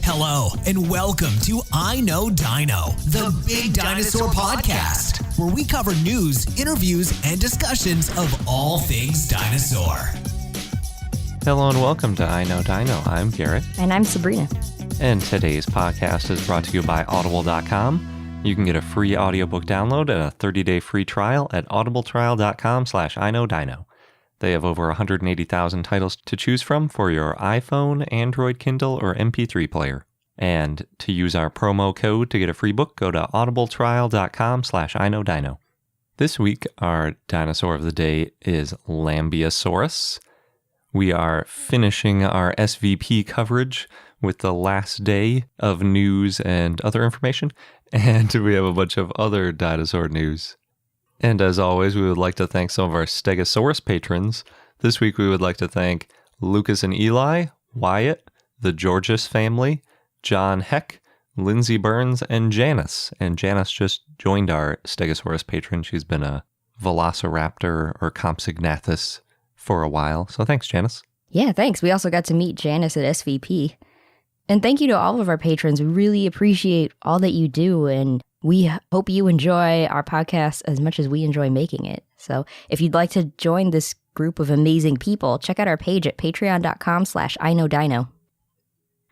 Hello, and welcome to I Know Dino, the Big Dinosaur Podcast, where we cover news, interviews, and discussions of all things dinosaur. Hello and welcome to I Know Dino. I'm Garrett. And I'm Sabrina. And today's podcast is brought to you by Audible.com. You can get a free audiobook download and a 30-day free trial at audibletrial.com/iknowdino. They have over 180,000 titles to choose from for your iPhone, Android, Kindle, or MP3 player. And to use our promo code to get a free book, go to audibletrial.com/iknowdino. This week, our dinosaur of the day is Lambeosaurus. We are finishing our SVP coverage with the last day of news and other information, and we have a bunch of other dinosaur news. And as always, we would like to thank some of our Stegosaurus patrons. This week, we would like to thank Lucas and Eli, Wyatt, the Georges family, John Heck, Lindsay Burns, and Janice. And Janice just joined our Stegosaurus patron. She's been a Velociraptor or Compsognathus for a while. So thanks, Janice. Yeah, thanks. We also got to meet Janice at SVP. And thank you to all of our patrons. We really appreciate all that you do, and we hope you enjoy our podcast as much as we enjoy making it. So if you'd like to join this group of amazing people, check out our page at patreon.com/iknowdino.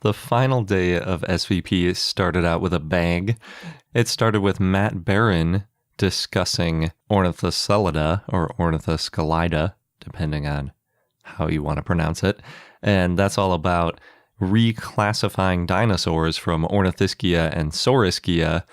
The final day of SVP started out with a bang. It started with Matt Barron discussing Ornithocelida or Ornithoscelida, depending on how you want to pronounce it. And that's all about reclassifying dinosaurs from Ornithischia and Saurischia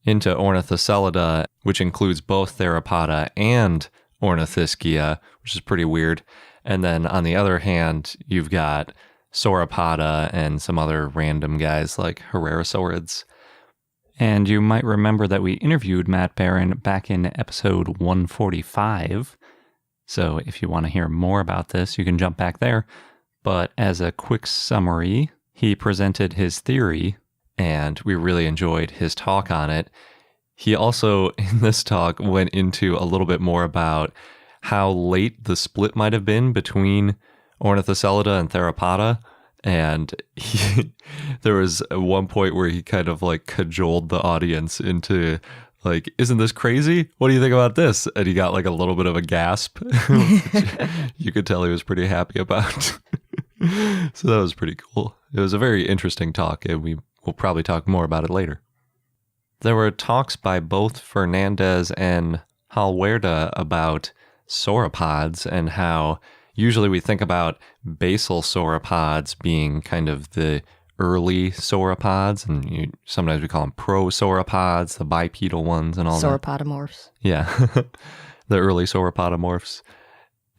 into Ornithocelida, which includes both Theropoda and Ornithischia, which is pretty weird. And then on the other hand, you've got Sauropoda and some other random guys like Herrerasaurids. And you might remember that we interviewed Matt Barron back in episode 145. So if you want to hear more about this, you can jump back there. But as a quick summary, he presented his theory, and we really enjoyed his talk on it. He also, in this talk, went into a little bit more about how late the split might have been between Ornithocelida and Theropoda. And there was one point where he kind of like cajoled the audience into like, isn't this crazy? What do you think about this? And he got like a little bit of a gasp, which you could tell he was pretty happy about. So that was pretty cool. It was a very interesting talk, and we will probably talk more about it later. There were talks by both Fernandez and Halwerda about sauropods and how usually we think about basal sauropods being kind of the early sauropods, and sometimes we call them prosauropods, the bipedal ones and all Sauropodomorphs. that. Yeah, the early sauropodomorphs.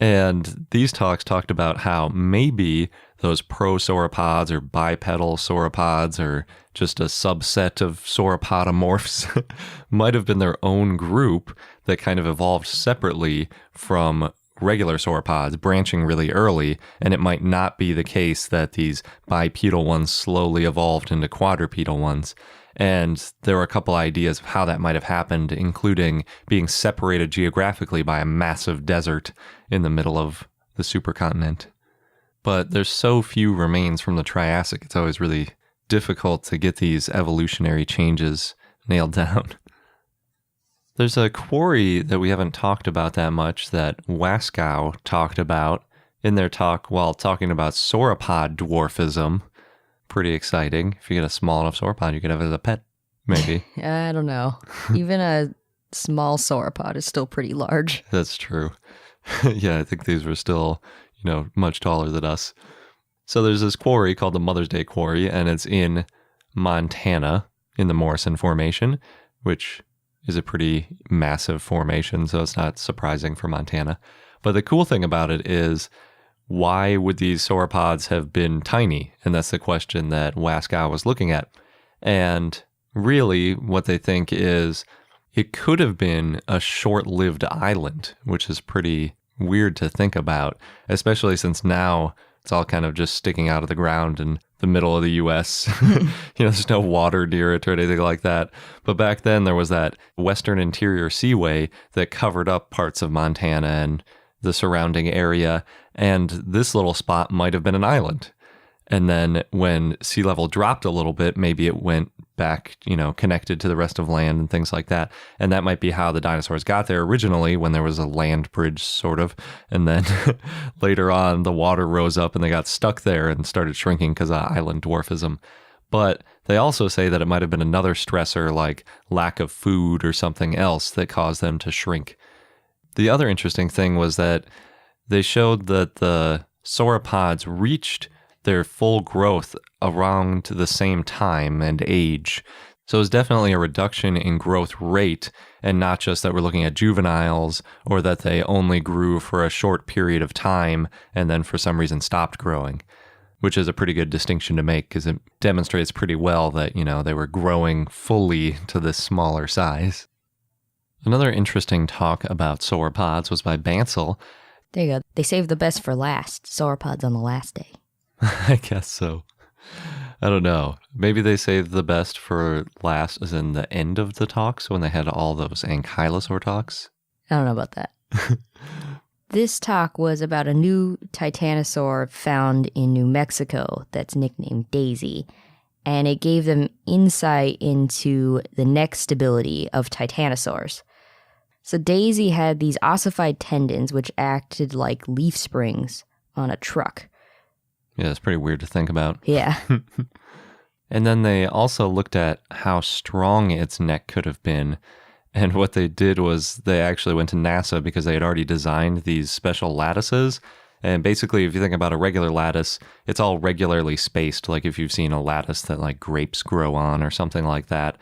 And these talks talked about how maybe those prosauropods or bipedal sauropods or just a subset of sauropodomorphs might have been their own group that kind of evolved separately from regular sauropods, branching really early, and it might not be the case that these bipedal ones slowly evolved into quadrupedal ones. And there were a couple ideas of how that might have happened, including being separated geographically by a massive desert in the middle of the supercontinent. But there's so few remains from the Triassic, it's always really difficult to get these evolutionary changes nailed down. There's a quarry that we haven't talked about that much that Waskow talked about in their talk while talking about sauropod dwarfism. Pretty exciting. If you get a small enough sauropod, you could have it as a pet, maybe. I don't know. Even a small sauropod is still pretty large. That's true. Yeah, I think these were still, much taller than us. So there's this quarry called the Mother's Day Quarry, and it's in Montana in the Morrison Formation, which is a pretty massive formation, so it's not surprising for Montana. But the cool thing about it is, why would these sauropods have been tiny? And that's the question that Waskow was looking at. And really, what they think is it could have been a short-lived island, which is pretty weird to think about, especially since now it's all kind of just sticking out of the ground in the middle of the U.S. There's no water near it or anything like that. But back then, there was that Western Interior Seaway that covered up parts of Montana and the surrounding area, and this little spot might have been an island. And then when sea level dropped a little bit, maybe it went back, connected to the rest of land and things like that. And that might be how the dinosaurs got there originally, when there was a land bridge, sort of. And then later on, the water rose up and they got stuck there and started shrinking because of island dwarfism. But they also say that it might have been another stressor, like lack of food or something else, that caused them to shrink. The other interesting thing was that they showed that the sauropods reached their full growth around the same time and age. So it's definitely a reduction in growth rate, and not just that we're looking at juveniles or that they only grew for a short period of time and then for some reason stopped growing, which is a pretty good distinction to make because it demonstrates pretty well that, they were growing fully to this smaller size. Another interesting talk about sauropods was by Bansal. There you go. They saved the best for last. Sauropods on the last day. I guess so. I don't know. Maybe they saved the best for last, as in the end of the talks when they had all those ankylosaur talks. I don't know about that. This talk was about a new titanosaur found in New Mexico that's nicknamed Daisy, and it gave them insight into the neck stability of titanosaurs. So Daisy had these ossified tendons which acted like leaf springs on a truck. Yeah, it's pretty weird to think about. Yeah. And then they also looked at how strong its neck could have been. And what they did was they actually went to NASA because they had already designed these special lattices. And basically, if you think about a regular lattice, it's all regularly spaced, like if you've seen a lattice that like grapes grow on or something like that.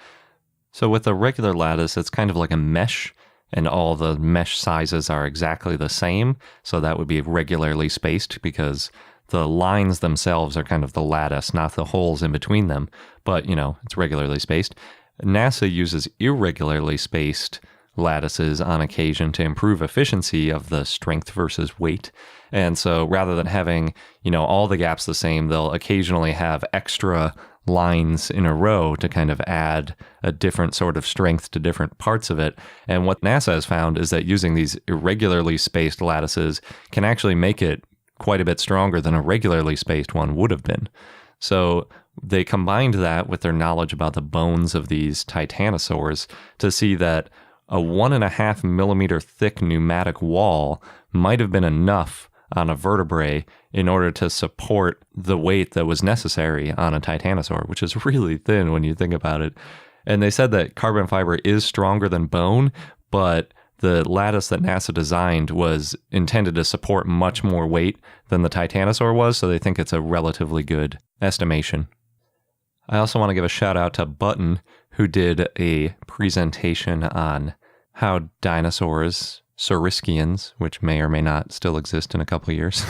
So with a regular lattice, it's kind of like a mesh, and all the mesh sizes are exactly the same. So that would be regularly spaced because the lines themselves are kind of the lattice, not the holes in between them. But, it's regularly spaced. NASA uses irregularly spaced lattices on occasion to improve efficiency of the strength versus weight. And so rather than having, all the gaps the same, they'll occasionally have extra lines in a row to kind of add a different sort of strength to different parts of it. And what NASA has found is that using these irregularly spaced lattices can actually make it quite a bit stronger than a regularly spaced one would have been. So they combined that with their knowledge about the bones of these titanosaurs to see that a 1.5 millimeter thick pneumatic wall might have been enough on a vertebrae in order to support the weight that was necessary on a titanosaur, which is really thin when you think about it. And they said that carbon fiber is stronger than bone, but the lattice that NASA designed was intended to support much more weight than the titanosaur was, so they think it's a relatively good estimation. I also want to give a shout out to Button, who did a presentation on how dinosaurs, Saurischians, which may or may not still exist in a couple of years,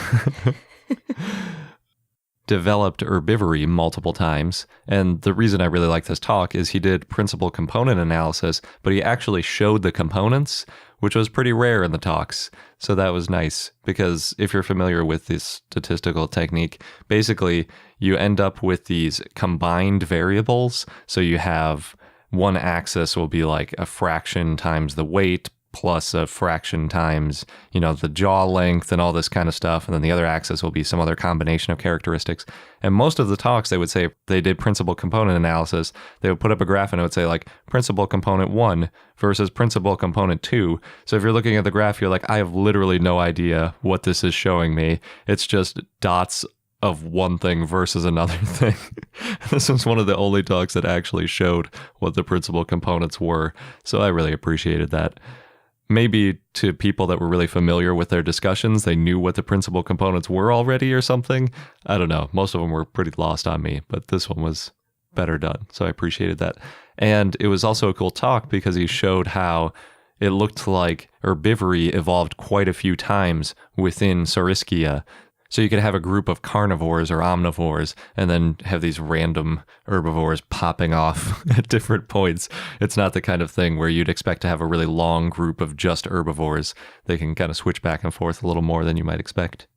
developed herbivory multiple times. And the reason I really like this talk is he did principal component analysis, but he actually showed the components, which was pretty rare in the talks. So that was nice, because if you're familiar with this statistical technique, basically you end up with these combined variables. So you have one axis will be like a fraction times the weight plus a fraction times, the jaw length and all this kind of stuff. And then the other axis will be some other combination of characteristics. And most of the talks, they would say they did principal component analysis. They would put up a graph and it would say like principal component 1 versus principal component 2. So if you're looking at the graph, you're like, I have literally no idea what this is showing me. It's just dots of one thing versus another thing. This was one of the only talks that actually showed what the principal components were. So I really appreciated that. Maybe to people that were really familiar with their discussions, they knew what the principal components were already or something. I don't know. Most of them were pretty lost on me, but this one was better done. So I appreciated that. And it was also a cool talk because he showed how it looked like herbivory evolved quite a few times within Saurischia. So you could have a group of carnivores or omnivores and then have these random herbivores popping off at different points. It's not the kind of thing where you'd expect to have a really long group of just herbivores. They can kind of switch back and forth a little more than you might expect.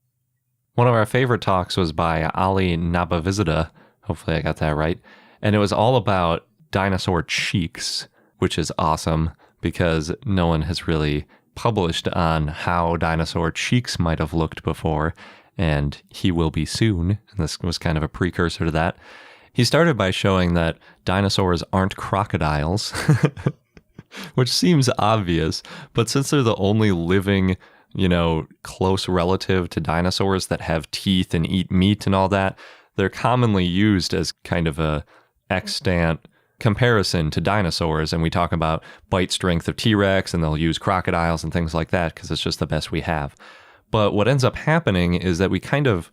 One of our favorite talks was by Ali Nabavizada. Hopefully I got that right. And it was all about dinosaur cheeks, which is awesome because no one has really published on how dinosaur cheeks might have looked before. and He Will Be Soon, and this was kind of a precursor to that. He started by showing that dinosaurs aren't crocodiles, which seems obvious, but since they're the only living, close relative to dinosaurs that have teeth and eat meat and all that, they're commonly used as kind of a extant comparison to dinosaurs. And we talk about bite strength of T-Rex, and they'll use crocodiles and things like that because it's just the best we have. But what ends up happening is that we kind of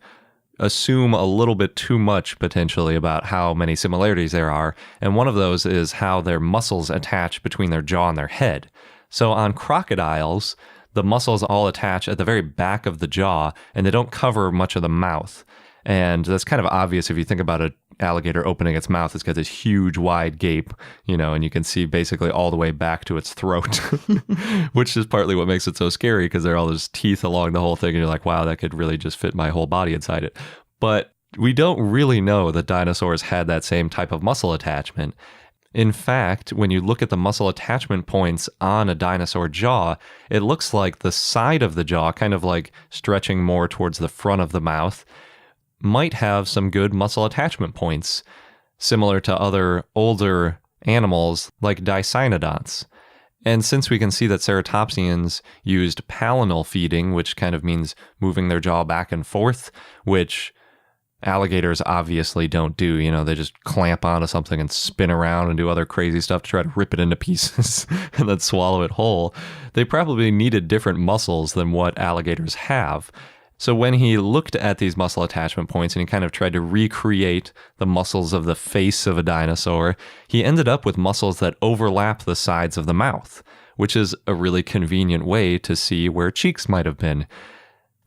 assume a little bit too much potentially about how many similarities there are. And one of those is how their muscles attach between their jaw and their head. So on crocodiles, the muscles all attach at the very back of the jaw, and they don't cover much of the mouth. And that's kind of obvious if you think about an alligator opening its mouth. It's got this huge wide gape, and you can see basically all the way back to its throat, which is partly what makes it so scary, because there are all those teeth along the whole thing, and you're like, wow, that could really just fit my whole body inside it. But we don't really know that dinosaurs had that same type of muscle attachment. In fact, when you look at the muscle attachment points on a dinosaur jaw, it looks like the side of the jaw, kind of like stretching more towards the front of the mouth, might have some good muscle attachment points, similar to other older animals like Dicynodonts. And since we can see that ceratopsians used palinal feeding, which kind of means moving their jaw back and forth, which alligators obviously don't do, they just clamp onto something and spin around and do other crazy stuff to try to rip it into pieces and then swallow it whole. They probably needed different muscles than what alligators have. So when he looked at these muscle attachment points and he kind of tried to recreate the muscles of the face of a dinosaur, he ended up with muscles that overlap the sides of the mouth, which is a really convenient way to see where cheeks might have been.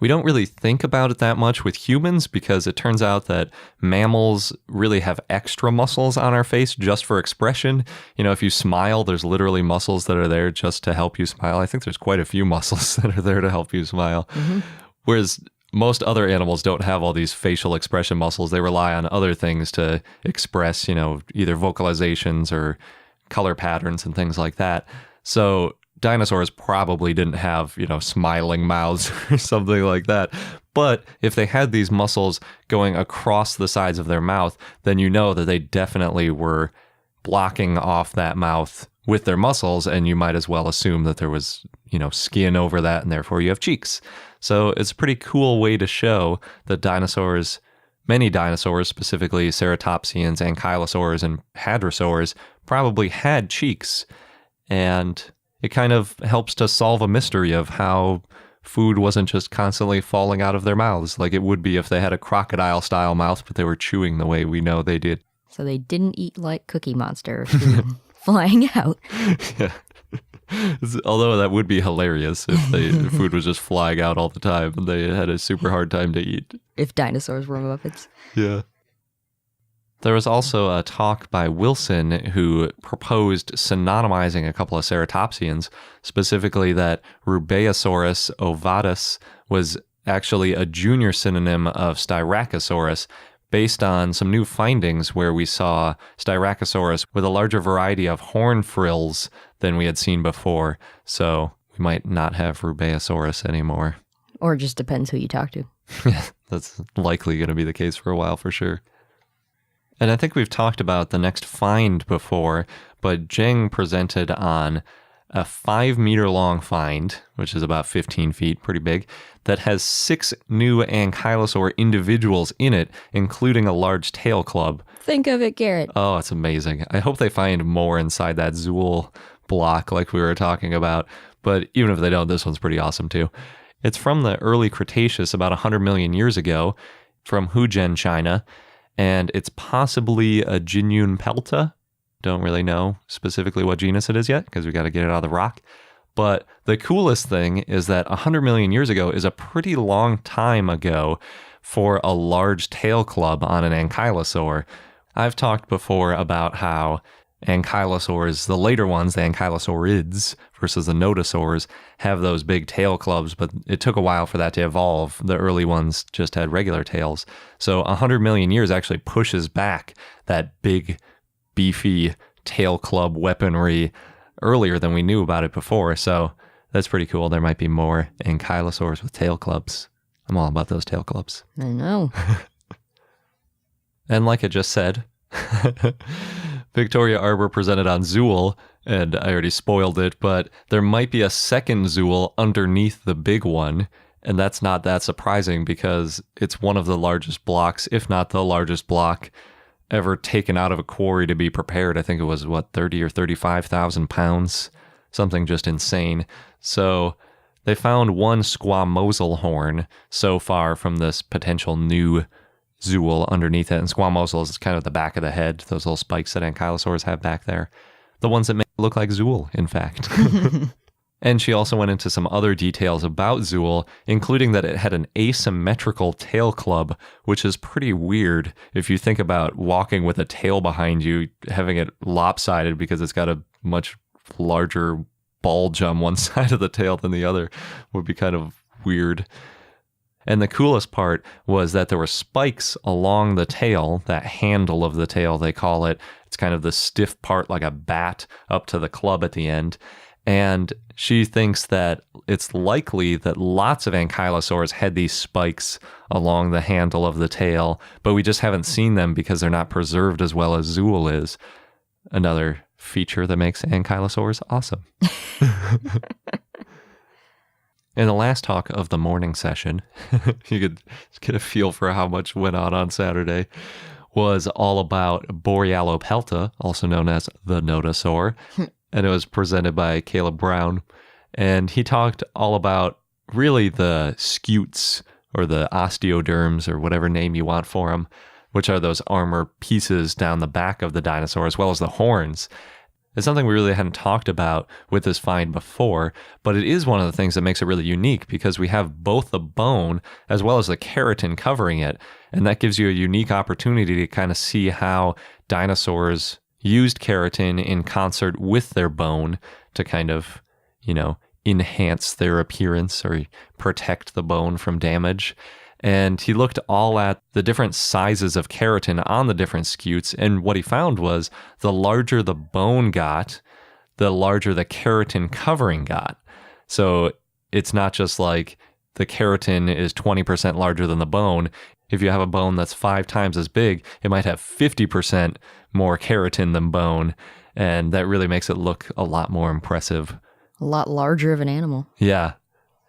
We don't really think about it that much with humans because it turns out that mammals really have extra muscles on our face just for expression. If you smile, there's literally muscles that are there just to help you smile. I think there's quite a few muscles that are there to help you smile. Mm-hmm. Whereas most other animals don't have all these facial expression muscles. They rely on other things to express, either vocalizations or color patterns and things like that. So dinosaurs probably didn't have, smiling mouths or something like that. But if they had these muscles going across the sides of their mouth, then that they definitely were blocking off that mouth with their muscles, and you might as well assume that there was, skin over that, and therefore you have cheeks. So it's a pretty cool way to show that many dinosaurs, specifically ceratopsians, ankylosaurs, and hadrosaurs, probably had cheeks. And it kind of helps to solve a mystery of how food wasn't just constantly falling out of their mouths like it would be if they had a crocodile-style mouth, but they were chewing the way we know they did. So they didn't eat like Cookie Monster food flying out. Yeah. Although that would be hilarious if food was just flying out all the time and they had a super hard time to eat. If dinosaurs were Muppets. Yeah. There was also a talk by Wilson who proposed synonymizing a couple of ceratopsians, specifically that Rubeosaurus ovatus was actually a junior synonym of Styracosaurus, based on some new findings where we saw Styracosaurus with a larger variety of horn frills than we had seen before. So we might not have Rubeosaurus anymore. Or it just depends who you talk to. Yeah, that's likely going to be the case for a while for sure. And I think we've talked about the next find before, but Zheng presented on a 5-meter long find, which is about 15 feet, pretty big, that has 6 new ankylosaur individuals in it, including a large tail club. Think of it, Garrett. Oh, it's amazing. I hope they find more inside that Zool block like we were talking about, but even if they don't, this one's pretty awesome too. It's from the early Cretaceous, about 100 million years ago, from Hujian, China, and it's possibly a Jinyun pelta. Don't really know specifically what genus it is yet because we got to get it out of the rock. But the coolest thing is that 100 million years ago is a pretty long time ago for a large tail club on an ankylosaur. I've talked before about how ankylosaurs, the later ones, the ankylosaurids versus the nodosaurs, have those big tail clubs, but it took a while for that to evolve. The early ones just had regular tails. So 100 million years actually pushes back that big, beefy tail club weaponry earlier than we knew about it before. So that's pretty cool. There might be more ankylosaurs with tail clubs. I'm all about those tail clubs. I know. And like I just said, Victoria Arbor presented on Zool, and I already spoiled it, but there might be a second Zool underneath the big one, and that's not that surprising because it's one of the largest blocks, if not the largest block ever taken out of a quarry to be prepared. I think it was, 30 or 35,000 pounds, something just insane. So they found one squamosal horn so far from this potential new Zool underneath it. And squamosal is kind of the back of the head, those little spikes that ankylosaurs have back there. The ones that make it look like Zool, in fact. And she also went into some other details about Zool, including that it had an asymmetrical tail club, which is pretty weird if you think about walking with a tail behind you, having it lopsided because it's got a much larger bulge on one side of the tail than the other would be kind of weird. And the coolest part was that there were spikes along the tail, that handle of the tail, they call it. It's kind of the stiff part like a bat up to the club at the end. And she thinks that it's likely that lots of ankylosaurs had these spikes along the handle of the tail, but we just haven't seen them because they're not preserved as well as Zool is. Another feature that makes ankylosaurs awesome. In the last talk of the morning session, you could get a feel for how much went on Saturday, was all about Borealopelta, also known as the nodosaur. And it was presented by Caleb Brown. And he talked all about really the scutes or the osteoderms or whatever name you want for them, which are those armor pieces down the back of the dinosaur, as well as the horns. It's something we really hadn't talked about with this find before, but it is one of the things that makes it really unique because we have both the bone as well as the keratin covering it. And that gives you a unique opportunity to kind of see how dinosaurs used keratin in concert with their bone to kind of, enhance their appearance or protect the bone from damage. And he looked all at the different sizes of keratin on the different scutes, and what he found was the larger the bone got, the larger the keratin covering got. So it's not just like the keratin is 20% larger than the bone. If you have a bone that's 5 times as big, it might have 50% more keratin than bone, and that really makes it look a lot more impressive. A lot larger of an animal. Yeah.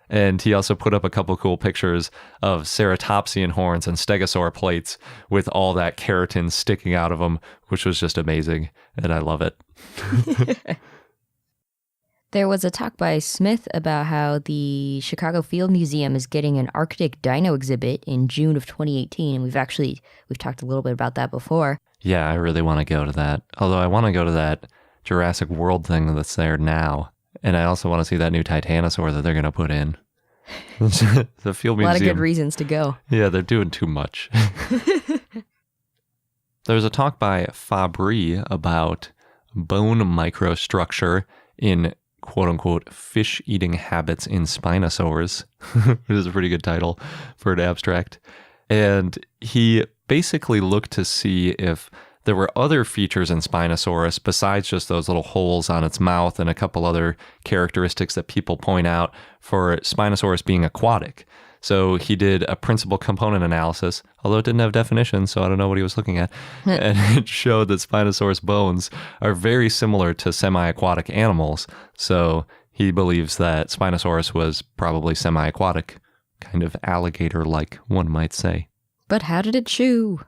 And he also put up a couple cool pictures of ceratopsian horns and stegosaur plates with all that keratin sticking out of them, which was just amazing, and I love it. There was a talk by Smith about how the Chicago Field Museum is getting an Arctic dino exhibit in June of 2018, and we've talked a little bit about that before. Yeah, I really want to go to that. Although I want to go to that Jurassic World thing that's there now. And I also want to see that new Titanosaur that they're going to put in. The Field Museum. A lot of good reasons to go. Yeah, they're doing too much. There's a talk by Fabry about bone microstructure in quote-unquote fish-eating habits in Spinosaurs, which is a pretty good title for an abstract. And he basically looked to see if there were other features in Spinosaurus besides just those little holes on its mouth and a couple other characteristics that people point out for Spinosaurus being aquatic. So he did a principal component analysis, although it didn't have definitions, so I don't know what he was looking at. And it showed that Spinosaurus bones are very similar to semi-aquatic animals. So he believes that Spinosaurus was probably semi-aquatic, kind of alligator-like, one might say. But how did it chew?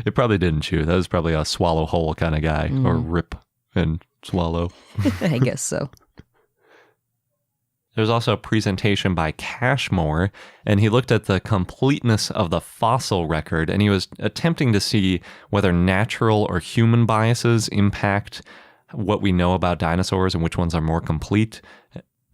It probably didn't chew. That was probably a swallow whole kind of guy, or rip and swallow. I guess so. There's also a presentation by Cashmore, and he looked at the completeness of the fossil record, and he was attempting to see whether natural or human biases impact what we know about dinosaurs and which ones are more complete.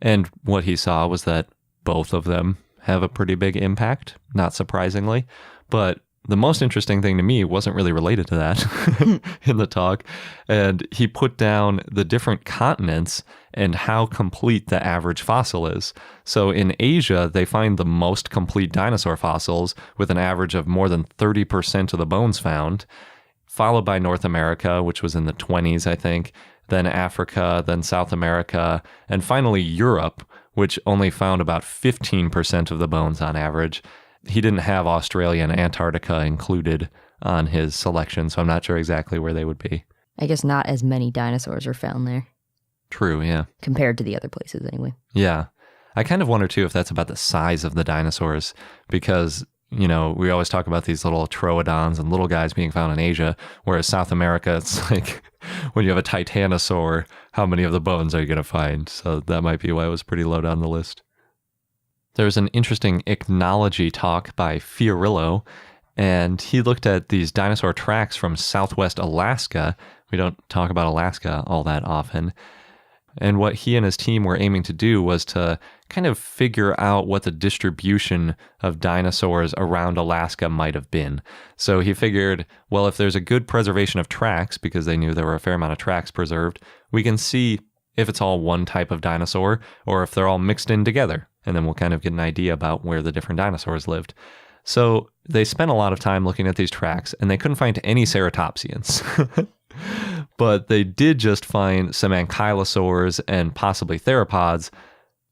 And what he saw was that both of them have a pretty big impact, not surprisingly. But the most interesting thing to me wasn't really related to that in the talk. And he put down the different continents and how complete the average fossil is. So in Asia, they find the most complete dinosaur fossils with an average of more than 30% of the bones found, followed by North America, which was in the 20s, I think, then Africa, then South America, and finally Europe, which only found about 15% of the bones on average. He didn't have Australia and Antarctica included on his selection, so I'm not sure exactly where they would be. I guess not as many dinosaurs are found there. True, yeah. Compared to the other places, anyway. Yeah. I kind of wonder, too, if that's about the size of the dinosaurs, because, you know, we always talk about these little troodons and little guys being found in Asia, whereas South America, it's like when you have a titanosaur, how many of the bones are you going to find? So that might be why it was pretty low down the list. There's an interesting ichnology talk by Fiorillo, and he looked at these dinosaur tracks from southwest Alaska. We don't talk about Alaska all that often. And what he and his team were aiming to do was to kind of figure out what the distribution of dinosaurs around Alaska might have been. So he figured, well, if there's a good preservation of tracks, because they knew there were a fair amount of tracks preserved, we can see if it's all one type of dinosaur or if they're all mixed in together. And then we'll kind of get an idea about where the different dinosaurs lived. So they spent a lot of time looking at these tracks, and they couldn't find any ceratopsians. But they did just find some ankylosaurs and possibly theropods,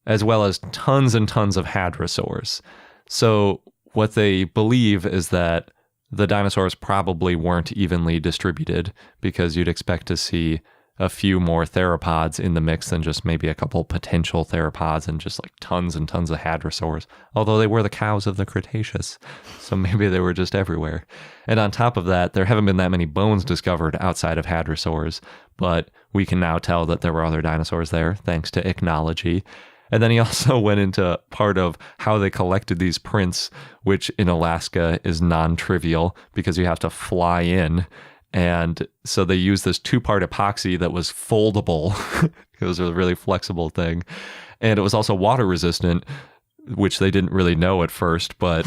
as well as tons and tons of hadrosaurs. So what they believe is that the dinosaurs probably weren't evenly distributed, because you'd expect to see a few more theropods in the mix than just maybe a couple potential theropods and just like tons and tons of hadrosaurs, although they were the cows of the Cretaceous, so maybe they were just everywhere. And on top of that, there haven't been that many bones discovered outside of hadrosaurs, but we can now tell that there were other dinosaurs there thanks to ichnology. And then he also went into part of how they collected these prints, which in Alaska is non-trivial because you have to fly in. And so they used this 2-part epoxy that was foldable. It was a really flexible thing. And it was also water resistant, which they didn't really know at first, but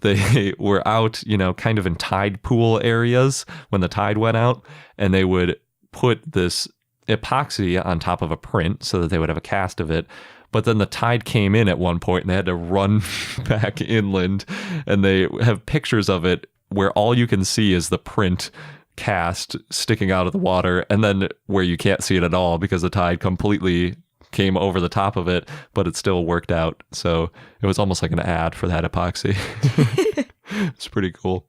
they were out, you know, kind of in tide pool areas when the tide went out, and they would put this epoxy on top of a print so that they would have a cast of it. But then the tide came in at one point and they had to run back inland, and they have pictures of it where all you can see is the print cast sticking out of the water, and then where you can't see it at all because the tide completely came over the top of it, but it still worked out. So it was almost like an ad for that epoxy. It's pretty cool.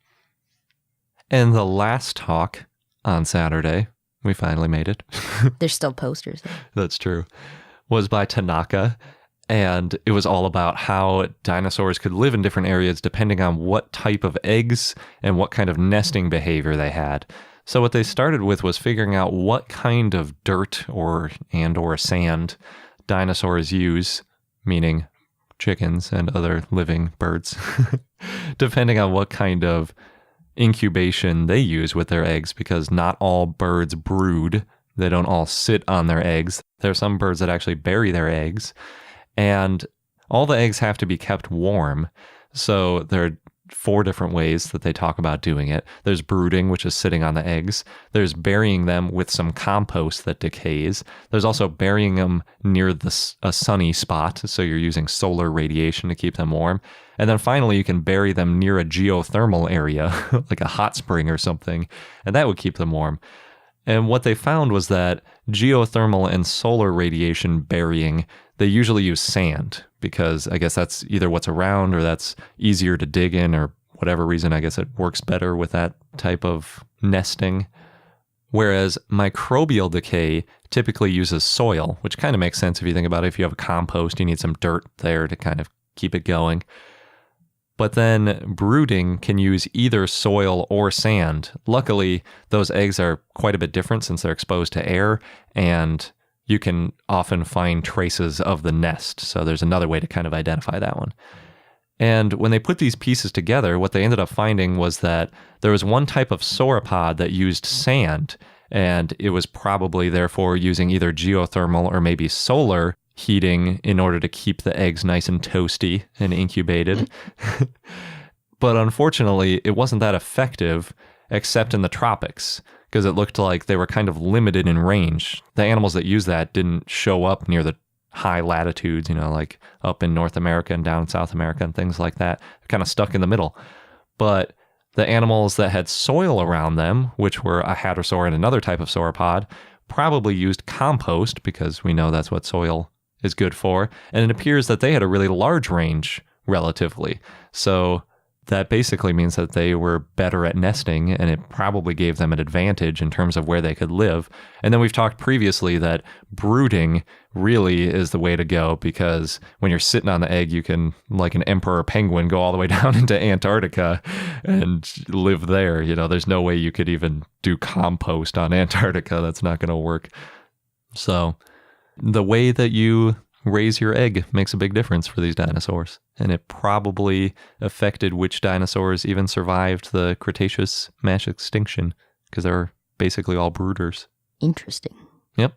And the last talk on Saturday, we finally made it. There's still posters though. That's true. Was by Tanaka. And it was all about how dinosaurs could live in different areas depending on what type of eggs and what kind of nesting behavior they had. So what they started with was figuring out what kind of dirt or sand dinosaurs use, meaning chickens and other living birds, depending on what kind of incubation they use with their eggs, because not all birds brood. They don't all sit on their eggs. There are some birds that actually bury their eggs. And all the eggs have to be kept warm. So there are 4 different ways that they talk about doing it. There's brooding, which is sitting on the eggs. There's burying them with some compost that decays. There's also burying them near a sunny spot. So you're using solar radiation to keep them warm. And then finally, you can bury them near a geothermal area, like a hot spring or something. And that would keep them warm. And what they found was that geothermal and solar radiation burying, they usually use sand, because I guess that's either what's around or that's easier to dig in, or whatever reason. I guess it works better with that type of nesting. Whereas microbial decay typically uses soil, which kind of makes sense if you think about it. If you have a compost, you need some dirt there to kind of keep it going. But then brooding can use either soil or sand. Luckily, those eggs are quite a bit different since they're exposed to air, and you can often find traces of the nest. So there's another way to kind of identify that one. And when they put these pieces together, what they ended up finding was that there was one type of sauropod that used sand, and it was probably therefore using either geothermal or maybe solar heating in order to keep the eggs nice and toasty and incubated. But unfortunately, it wasn't that effective, except in the tropics, because it looked like they were kind of limited in range. The animals that used that didn't show up near the high latitudes, you know, like up in North America and down in South America and things like that. They're kind of stuck in the middle. But the animals that had soil around them, which were a hadrosaur and another type of sauropod, probably used compost, because we know that's what soil is good for. And it appears that they had a really large range relatively. So that basically means that they were better at nesting, and it probably gave them an advantage in terms of where they could live. And then we've talked previously that brooding really is the way to go, because when you're sitting on the egg, you can, like an emperor penguin, go all the way down into Antarctica and live there. You know, there's no way you could even do compost on Antarctica. That's not going to work. So the way that you raise your egg makes a big difference for these dinosaurs. And it probably affected which dinosaurs even survived the Cretaceous mass extinction, because they're basically all brooders. Interesting. Yep.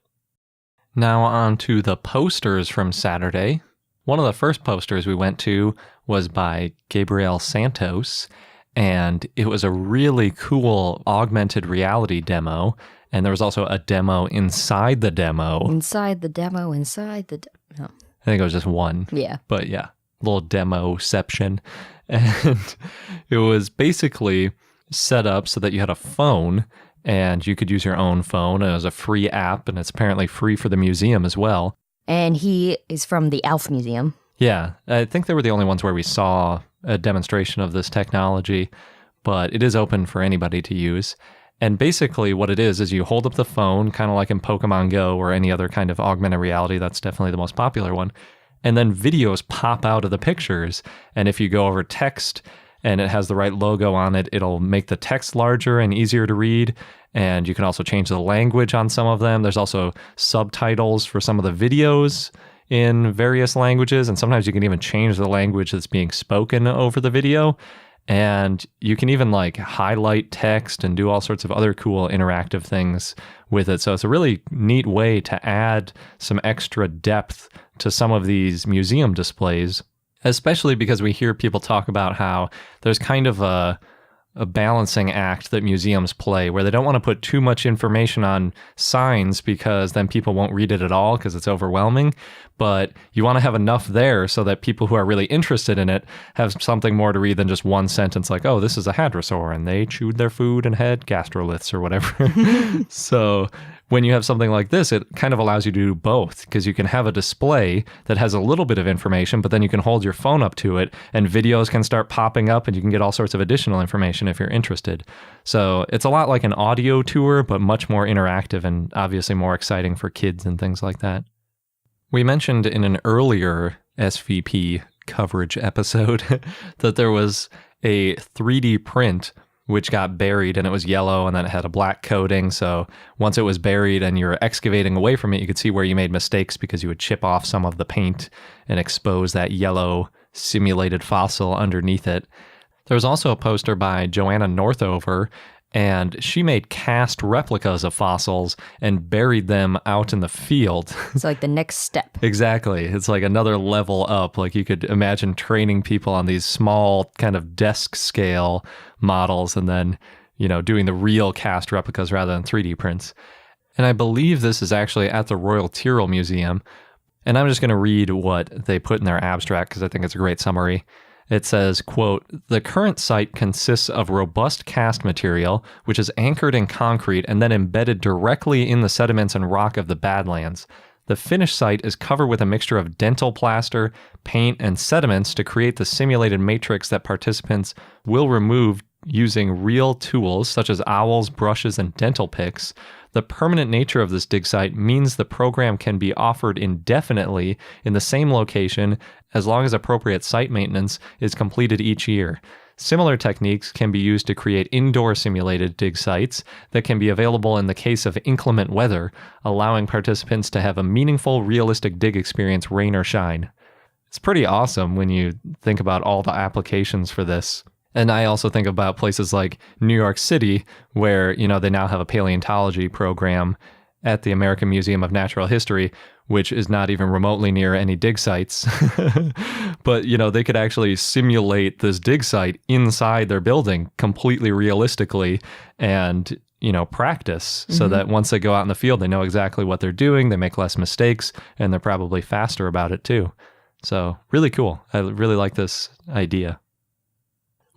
Now on to the posters from Saturday. One of the first posters we went to was by Gabriel Santos, and it was a really cool augmented reality demo. And there was also a demo inside the demo. Inside the demo. No. I think it was just one. Yeah. But yeah, little demoception. And it was basically set up so that you had a phone and you could use your own phone. And it was a free app, and it's apparently free for the museum as well. And he is from the ALF Museum. Yeah, I think they were the only ones where we saw a demonstration of this technology, but it is open for anybody to use. And basically what it is you hold up the phone, kind of like in Pokemon Go or any other kind of augmented reality. That's definitely the most popular one. And then videos pop out of the pictures. And if you go over text and it has the right logo on it, it'll make the text larger and easier to read. And you can also change the language on some of them. There's also subtitles for some of the videos in various languages. And sometimes you can even change the language that's being spoken over the video. And you can even like highlight text and do all sorts of other cool interactive things with it. So it's a really neat way to add some extra depth to some of these museum displays, especially because we hear people talk about how there's kind of a balancing act that museums play where they don't want to put too much information on signs because then people won't read it at all because it's overwhelming. But you want to have enough there so that people who are really interested in it have something more to read than just one sentence like, oh, this is a hadrosaur and they chewed their food and had gastroliths or whatever. So when you have something like this, it kind of allows you to do both, because you can have a display that has a little bit of information, but then you can hold your phone up to it and videos can start popping up and you can get all sorts of additional information if you're interested. So it's a lot like an audio tour, but much more interactive and obviously more exciting for kids and things like that. We mentioned in an earlier SVP coverage episode that there was a 3D print which got buried and it was yellow and then it had a black coating. So once it was buried and you're excavating away from it, you could see where you made mistakes because you would chip off some of the paint and expose that yellow simulated fossil underneath it. There was also a poster by Joanna Northover, and she made cast replicas of fossils and buried them out in the field. It's like the next step. Exactly. It's like another level up. Like you could imagine training people on these small kind of desk scale models and then, you know, doing the real cast replicas rather than 3D prints. And I believe this is actually at the Royal Tyrrell Museum. And I'm just going to read what they put in their abstract because I think it's a great summary. It says, quote, "The current site consists of robust cast material, which is anchored in concrete and then embedded directly in the sediments and rock of the Badlands. The finished site is covered with a mixture of dental plaster, paint, and sediments to create the simulated matrix that participants will remove using real tools such as owls, brushes, and dental picks. The permanent nature of this dig site means the program can be offered indefinitely in the same location as long as appropriate site maintenance is completed each year. Similar techniques can be used to create indoor simulated dig sites that can be available in the case of inclement weather, allowing participants to have a meaningful, realistic dig experience, rain or shine." It's pretty awesome when you think about all the applications for this. And I also think about places like New York City, where, you know, they now have a paleontology program at the American Museum of Natural History, which is not even remotely near any dig sites. But, you know, they could actually simulate this dig site inside their building completely realistically and, you know, practice so that once they go out in the field, they know exactly what they're doing, they make less mistakes, and they're probably faster about it too. So really cool. I really like this idea.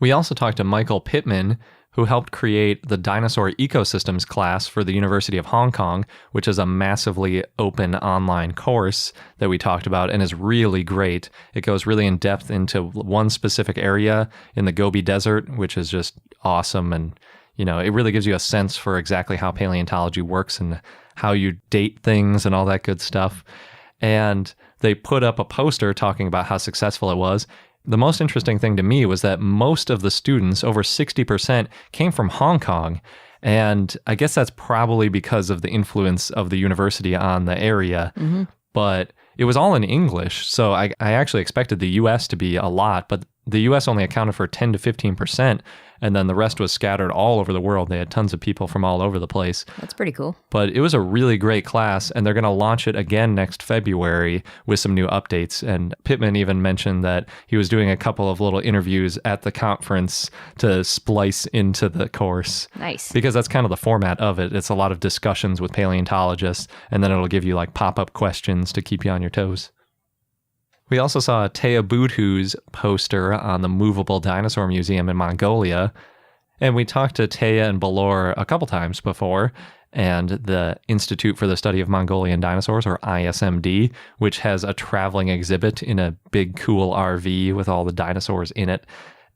We also talked to Michael Pittman, who helped create the Dinosaur Ecosystems class for the University of Hong Kong, which is a massively open online course that we talked about and is really great. It goes really in depth into one specific area in the Gobi Desert, which is just awesome. And, it really gives you a sense for exactly how paleontology works and how you date things and all that good stuff. And they put up a poster talking about how successful it was. The most interesting thing to me was that most of the students, over 60%, came from Hong Kong. And I guess that's probably because of the influence of the university on the area. Mm-hmm. But it was all in English. So I actually expected the US to be a lot, but the US only accounted for 10 to 15%. And then the rest was scattered all over the world. They had tons of people from all over the place. That's pretty cool. But it was a really great class, and they're going to launch it again next February with some new updates. And Pittman even mentioned that he was doing a couple of little interviews at the conference to splice into the course. Nice. Because that's kind of the format of it. It's a lot of discussions with paleontologists, and then it'll give you like pop-up questions to keep you on your toes. We also saw Thea Boudhu's poster on the Movable Dinosaur Museum in Mongolia. And we talked to Thea and Balor a couple times before, and the Institute for the Study of Mongolian Dinosaurs, or ISMD, which has a traveling exhibit in a big, cool RV with all the dinosaurs in it.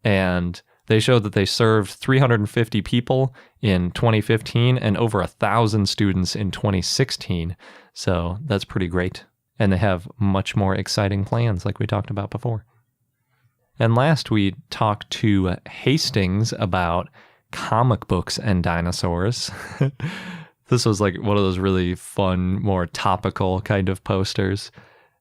And they showed that they served 350 people in 2015 and over 1,000 students in 2016. So that's pretty great. And they have much more exciting plans like we talked about before. And last we talked to Hastings about comic books and dinosaurs. This was like one of those really fun, more topical kind of posters.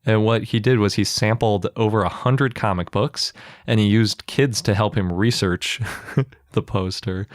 And what he did was he sampled over 100 comic books, and he used kids to help him research the poster.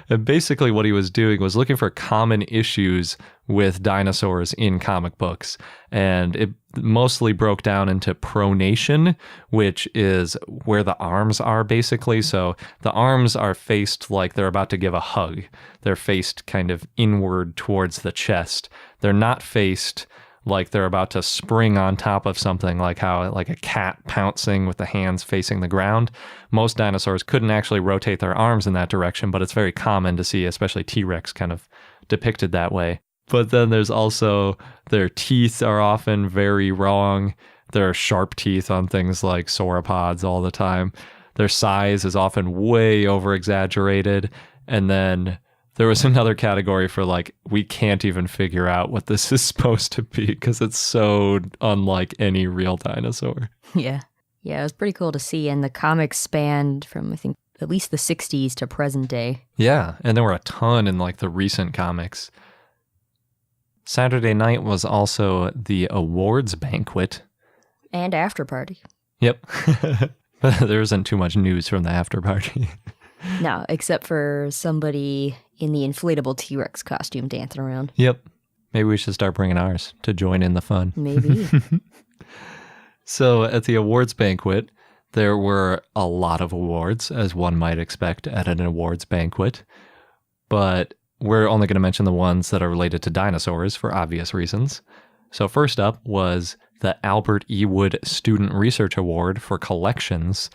And basically what he was doing was looking for common issues with dinosaurs in comic books. And it mostly broke down into pronation, which is where the arms are basically. So the arms are faced like they're about to give a hug. They're faced kind of inward towards the chest. They're not faced like they're about to spring on top of something, like a cat pouncing with the hands facing the ground. Most dinosaurs couldn't actually rotate their arms in that direction, but it's very common to see, especially T-Rex kind of depicted that way. But then there's also their teeth are often very wrong. There are sharp teeth on things like sauropods all the time. Their size is often way over exaggerated. And then there was another category for like, we can't even figure out what this is supposed to be because it's so unlike any real dinosaur. Yeah. Yeah, it was pretty cool to see. And the comics spanned from, I think, at least the 60s to present day. Yeah, and there were a ton in like the recent comics. Saturday night was also the awards banquet. And after party. Yep. There isn't too much news from the after party. No, except for somebody in the inflatable T-Rex costume dancing around. Yep. Maybe we should start bringing ours to join in the fun. Maybe. So at the awards banquet, there were a lot of awards, as one might expect at an awards banquet. But we're only going to mention the ones that are related to dinosaurs for obvious reasons. So first up was the Albert E. Wood Student Research Award for Collections.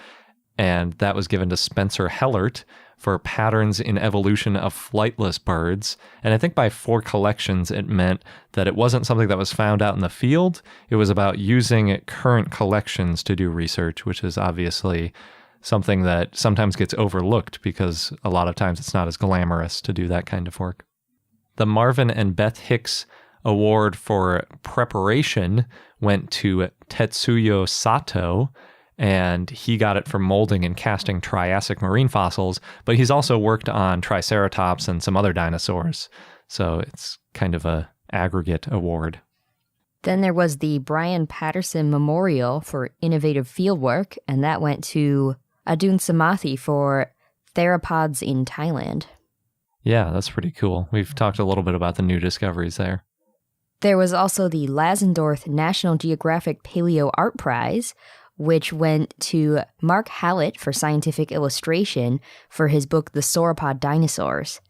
And that was given to Spencer Hellert for patterns in evolution of flightless birds. And I think by for collections, it meant that it wasn't something that was found out in the field. It was about using current collections to do research, which is obviously something that sometimes gets overlooked because a lot of times it's not as glamorous to do that kind of work. The Marvin and Beth Hicks Award for Preparation went to Tetsuyo Sato, and he got it for molding and casting Triassic marine fossils, but he's also worked on Triceratops and some other dinosaurs. So it's kind of a aggregate award. Then there was the Brian Patterson Memorial for Innovative Fieldwork, and that went to Adun Samathi for Theropods in Thailand. Yeah, that's pretty cool. We've talked a little bit about the new discoveries there. There was also the Lasendorf National Geographic Paleo Art Prize, which went to Mark Hallett for scientific illustration for his book, The Sauropod Dinosaurs.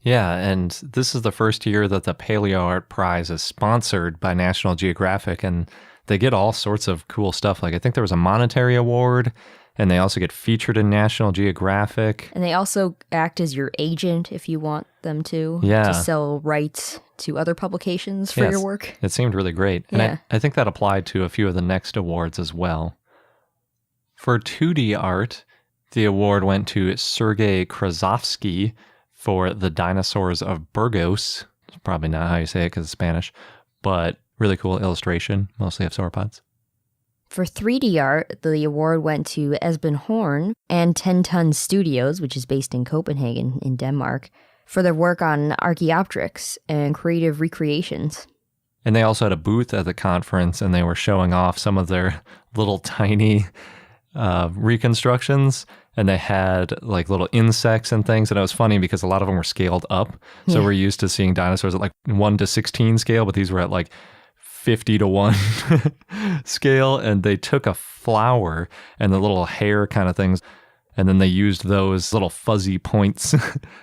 Yeah, and this is the first year that the Paleo Art Prize is sponsored by National Geographic, and they get all sorts of cool stuff. Like, I think there was a monetary award, And they also get featured in National Geographic. And they also act as your agent if you want them to. Yeah. To sell rights to other publications for Yes. your work. It seemed really great. And Yeah. I think that applied to a few of the next awards as well. For 2D art, the award went to Sergei Krasovsky for The Dinosaurs of Burgos. It's probably not how you say it because it's Spanish, but really cool illustration, mostly of sauropods. For 3D art, the award went to Esben Horn and 10 Ton Studios, which is based in Copenhagen in Denmark, for their work on Archaeopteryx and creative recreations. And they also had a booth at the conference, and they were showing off some of their little tiny reconstructions. And they had like little insects and things. And it was funny because a lot of them were scaled up. So Yeah. we're used to seeing dinosaurs at like 1:16 scale, but these were at like 50:1 scale. And they took a flower and the little hair kind of things, and then they used those little fuzzy points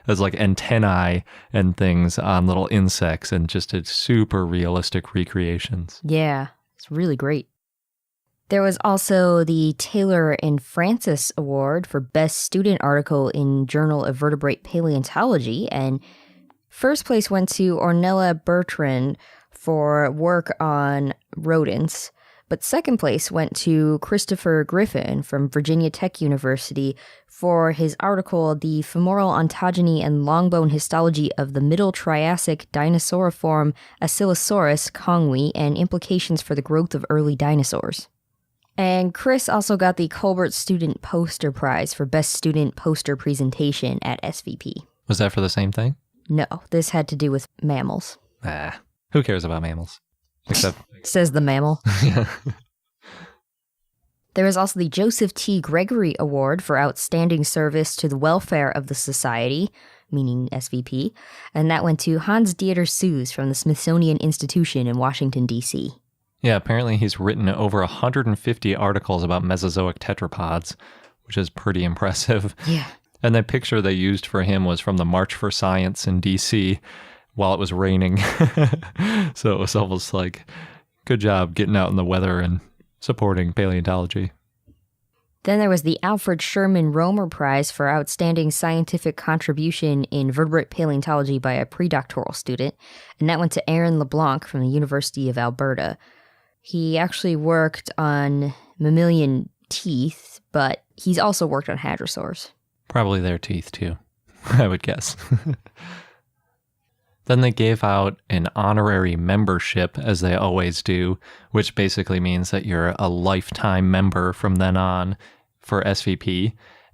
as like antennae and things on little insects, and just did super realistic recreations. Yeah, it's really great. There was also the Taylor and Francis Award for Best Student Article in Journal of Vertebrate Paleontology, and first place went to Ornella Bertrand for work on rodents, but second place went to Christopher Griffin from Virginia Tech University for his article, The Femoral Ontogeny and Longbone Histology of the Middle Triassic Dinosauriform Acylosaurus kongwi and Implications for the Growth of Early Dinosaurs. And Chris also got the Colbert Student Poster Prize for Best Student Poster Presentation at SVP. Was that for the same thing? No, this had to do with mammals, Who cares about mammals? Except, says the mammal. yeah. There was also the Joseph T. Gregory Award for Outstanding Service to the Welfare of the Society, meaning SVP, and that went to Hans Dieter Sues from the Smithsonian Institution in Washington, D.C. Yeah, apparently he's written over 150 articles about Mesozoic tetrapods, which is pretty impressive. Yeah. And the picture they used for him was from the March for Science in DC while it was raining. So it was almost like, good job getting out in the weather and supporting paleontology. Then there was the Alfred Sherman Romer Prize for Outstanding Scientific Contribution in Vertebrate Paleontology by a predoctoral student, and that went to Aaron LeBlanc from the University of Alberta. He actually worked on mammalian teeth, but he's also worked on hadrosaurs. Probably their teeth, too, I would guess. Then they gave out an honorary membership, as they always do, which basically means that you're a lifetime member from then on for SVP.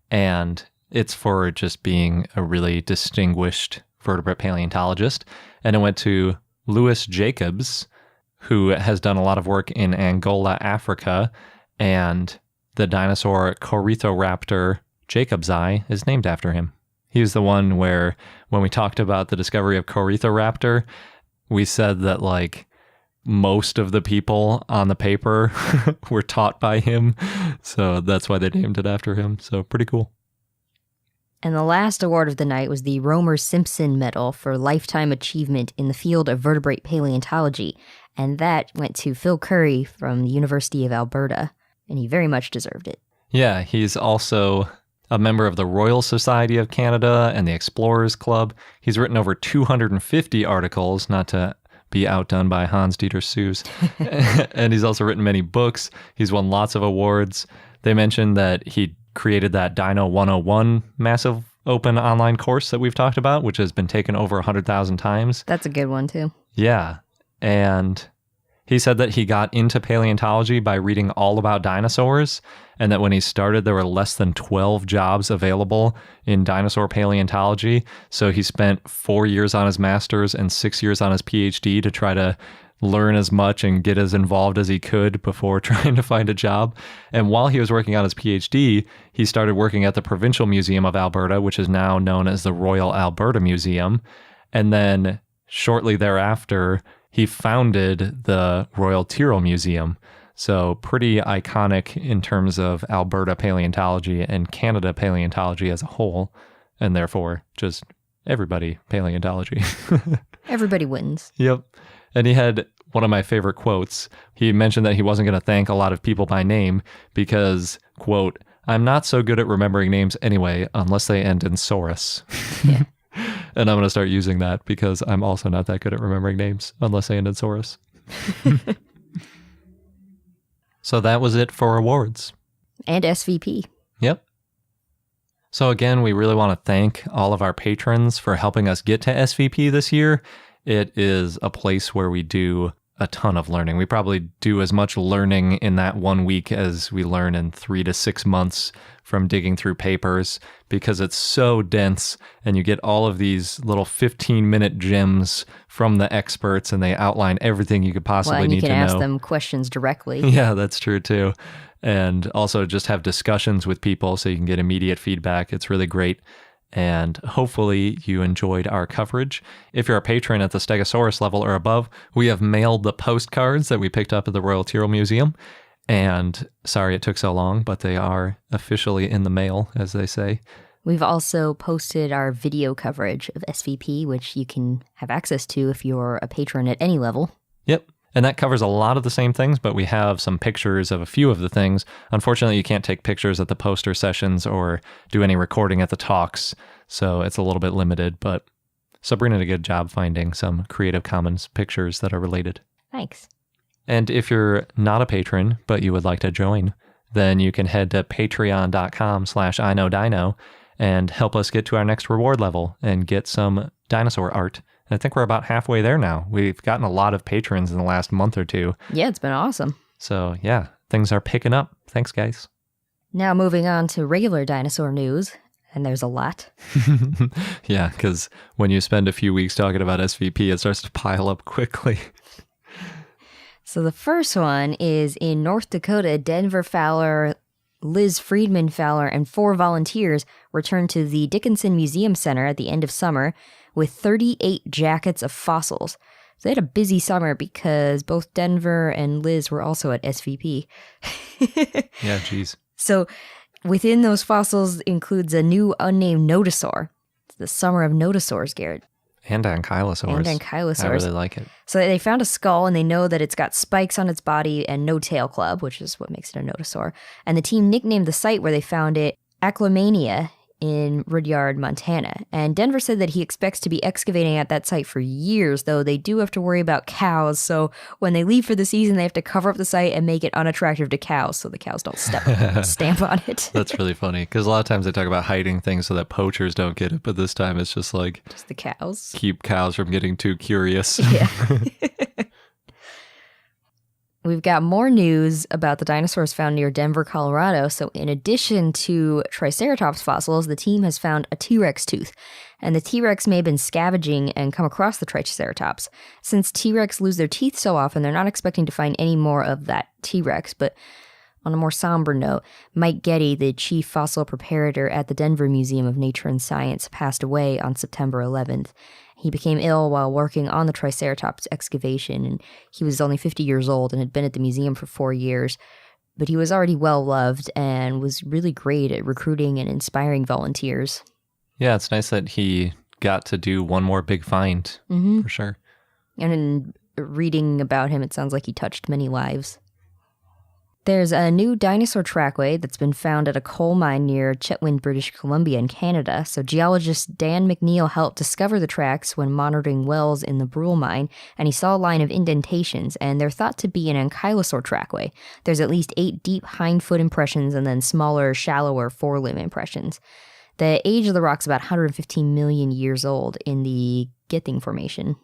And it's for just being a really distinguished vertebrate paleontologist. And it went to Louis Jacobs, who has done a lot of work in Angola, Africa, and the dinosaur Corythoraptor jacobsi is named after him. He was the one where, when we talked about the discovery of Corythoraptor, we said that, like, most of the people on the paper were taught by him. So that's why they named it after him. So pretty cool. And the last award of the night was the Romer Simpson Medal for Lifetime Achievement in the Field of Vertebrate Paleontology. And that went to Phil Curry from the University of Alberta. And he very much deserved it. Yeah, he's also a member of the Royal Society of Canada and the Explorers Club. He's written over 250 articles, not to be outdone by Hans Dieter Sues. And he's also written many books. He's won lots of awards. They mentioned that he created that Dino 101 massive open online course that we've talked about, which has been taken over 100,000 times. That's a good one, too. Yeah. And he said that he got into paleontology by reading all about dinosaurs, and that when he started, there were less than 12 jobs available in dinosaur paleontology. So he spent 4 years on his master's and 6 years on his PhD to try to learn as much and get as involved as he could before trying to find a job. And while he was working on his PhD, he started working at the Provincial Museum of Alberta, which is now known as the Royal Alberta Museum. And then shortly thereafter, he founded the Royal Tyrrell Museum. So pretty iconic in terms of Alberta paleontology and Canada paleontology as a whole, and therefore just everybody paleontology. Everybody wins. Yep. And he had one of my favorite quotes. He mentioned that he wasn't going to thank a lot of people by name because, quote, I'm not so good at remembering names anyway, unless they end in Saurus. Yeah. And I'm going to start using that because I'm also not that good at remembering names unless they end in Saurus. So that was it for awards. And SVP. Yep. So again, we really want to thank all of our patrons for helping us get to SVP this year. It is a place where we do a ton of learning. We probably do as much learning in that 1 week as we learn in 3 to 6 months from digging through papers, because it's so dense and you get all of these little 15-minute gems from the experts and they outline everything you could possibly need to know. You can ask them questions directly. Yeah, that's true too. And also just have discussions with people so you can get immediate feedback. It's really great. And hopefully you enjoyed our coverage. If you're a patron at the Stegosaurus level or above, we have mailed the postcards that we picked up at the Royal Tyrrell Museum. And sorry it took so long, but they are officially in the mail, as they say. We've also posted our video coverage of SVP, which you can have access to if you're a patron at any level. Yep. And that covers a lot of the same things, but we have some pictures of a few of the things. Unfortunately, you can't take pictures at the poster sessions or do any recording at the talks, so it's a little bit limited, but Sabrina did a good job finding some Creative Commons pictures that are related. Thanks. And if you're not a patron, but you would like to join, then you can head to patreon.com/iknowdino and help us get to our next reward level and get some dinosaur art. I think we're about halfway there now. We've gotten a lot of patrons in the last month or two. Yeah, it's been awesome. So yeah, things are picking up. Thanks, guys. Now moving on to regular dinosaur news, and there's a lot. Yeah, because when you spend a few weeks talking about SVP, it starts to pile up quickly. So the first one is in North Dakota, Denver Fowler, Liz Friedman Fowler, and 4 volunteers returned to the Dickinson Museum Center at the end of summer with 38 jackets of fossils. So they had a busy summer because both Denver and Liz were also at SVP. Yeah, geez. So within those fossils includes a new unnamed nodosaur. It's the summer of nodosaurs, Garrett. And ankylosaurus. And ankylosaurs. I really like it. So they found a skull, and they know that it's got spikes on its body and no tail club, which is what makes it a nodosaur. And the team nicknamed the site where they found it Acklemania in Rudyard, Montana. And Denver said that he expects to be excavating at that site for years, though they do have to worry about cows. So when they leave for the season, they have to cover up the site and make it unattractive to cows so the cows don't stamp on it. That's really funny, because a lot of times they talk about hiding things so that poachers don't get it, but this time it's just like... Just the cows. Keep cows from getting too curious. Yeah. We've got more news about the dinosaurs found near Denver, Colorado. So in addition to Triceratops fossils, the team has found a T-Rex tooth. And the T-Rex may have been scavenging and come across the Triceratops. Since T-Rex lose their teeth so often, they're not expecting to find any more of that T-Rex. But on a more somber note, Mike Getty, the chief fossil preparator at the Denver Museum of Nature and Science, passed away on September 11th. He became ill while working on the Triceratops excavation, and he was only 50 years old and had been at the museum for 4 years. But he was already well-loved and was really great at recruiting and inspiring volunteers. Yeah, it's nice that he got to do one more big find, for sure. And in reading about him, it sounds like he touched many lives. There's a new dinosaur trackway that's been found at a coal mine near Chetwynd, British Columbia in Canada. So geologist Dan McNeil helped discover the tracks when monitoring wells in the Brule mine, and he saw a line of indentations, and they're thought to be an ankylosaur trackway. There's at least 8 deep hindfoot impressions and then smaller, shallower forelimb impressions. The age of the rock's about 115 million years old in the Githing Formation.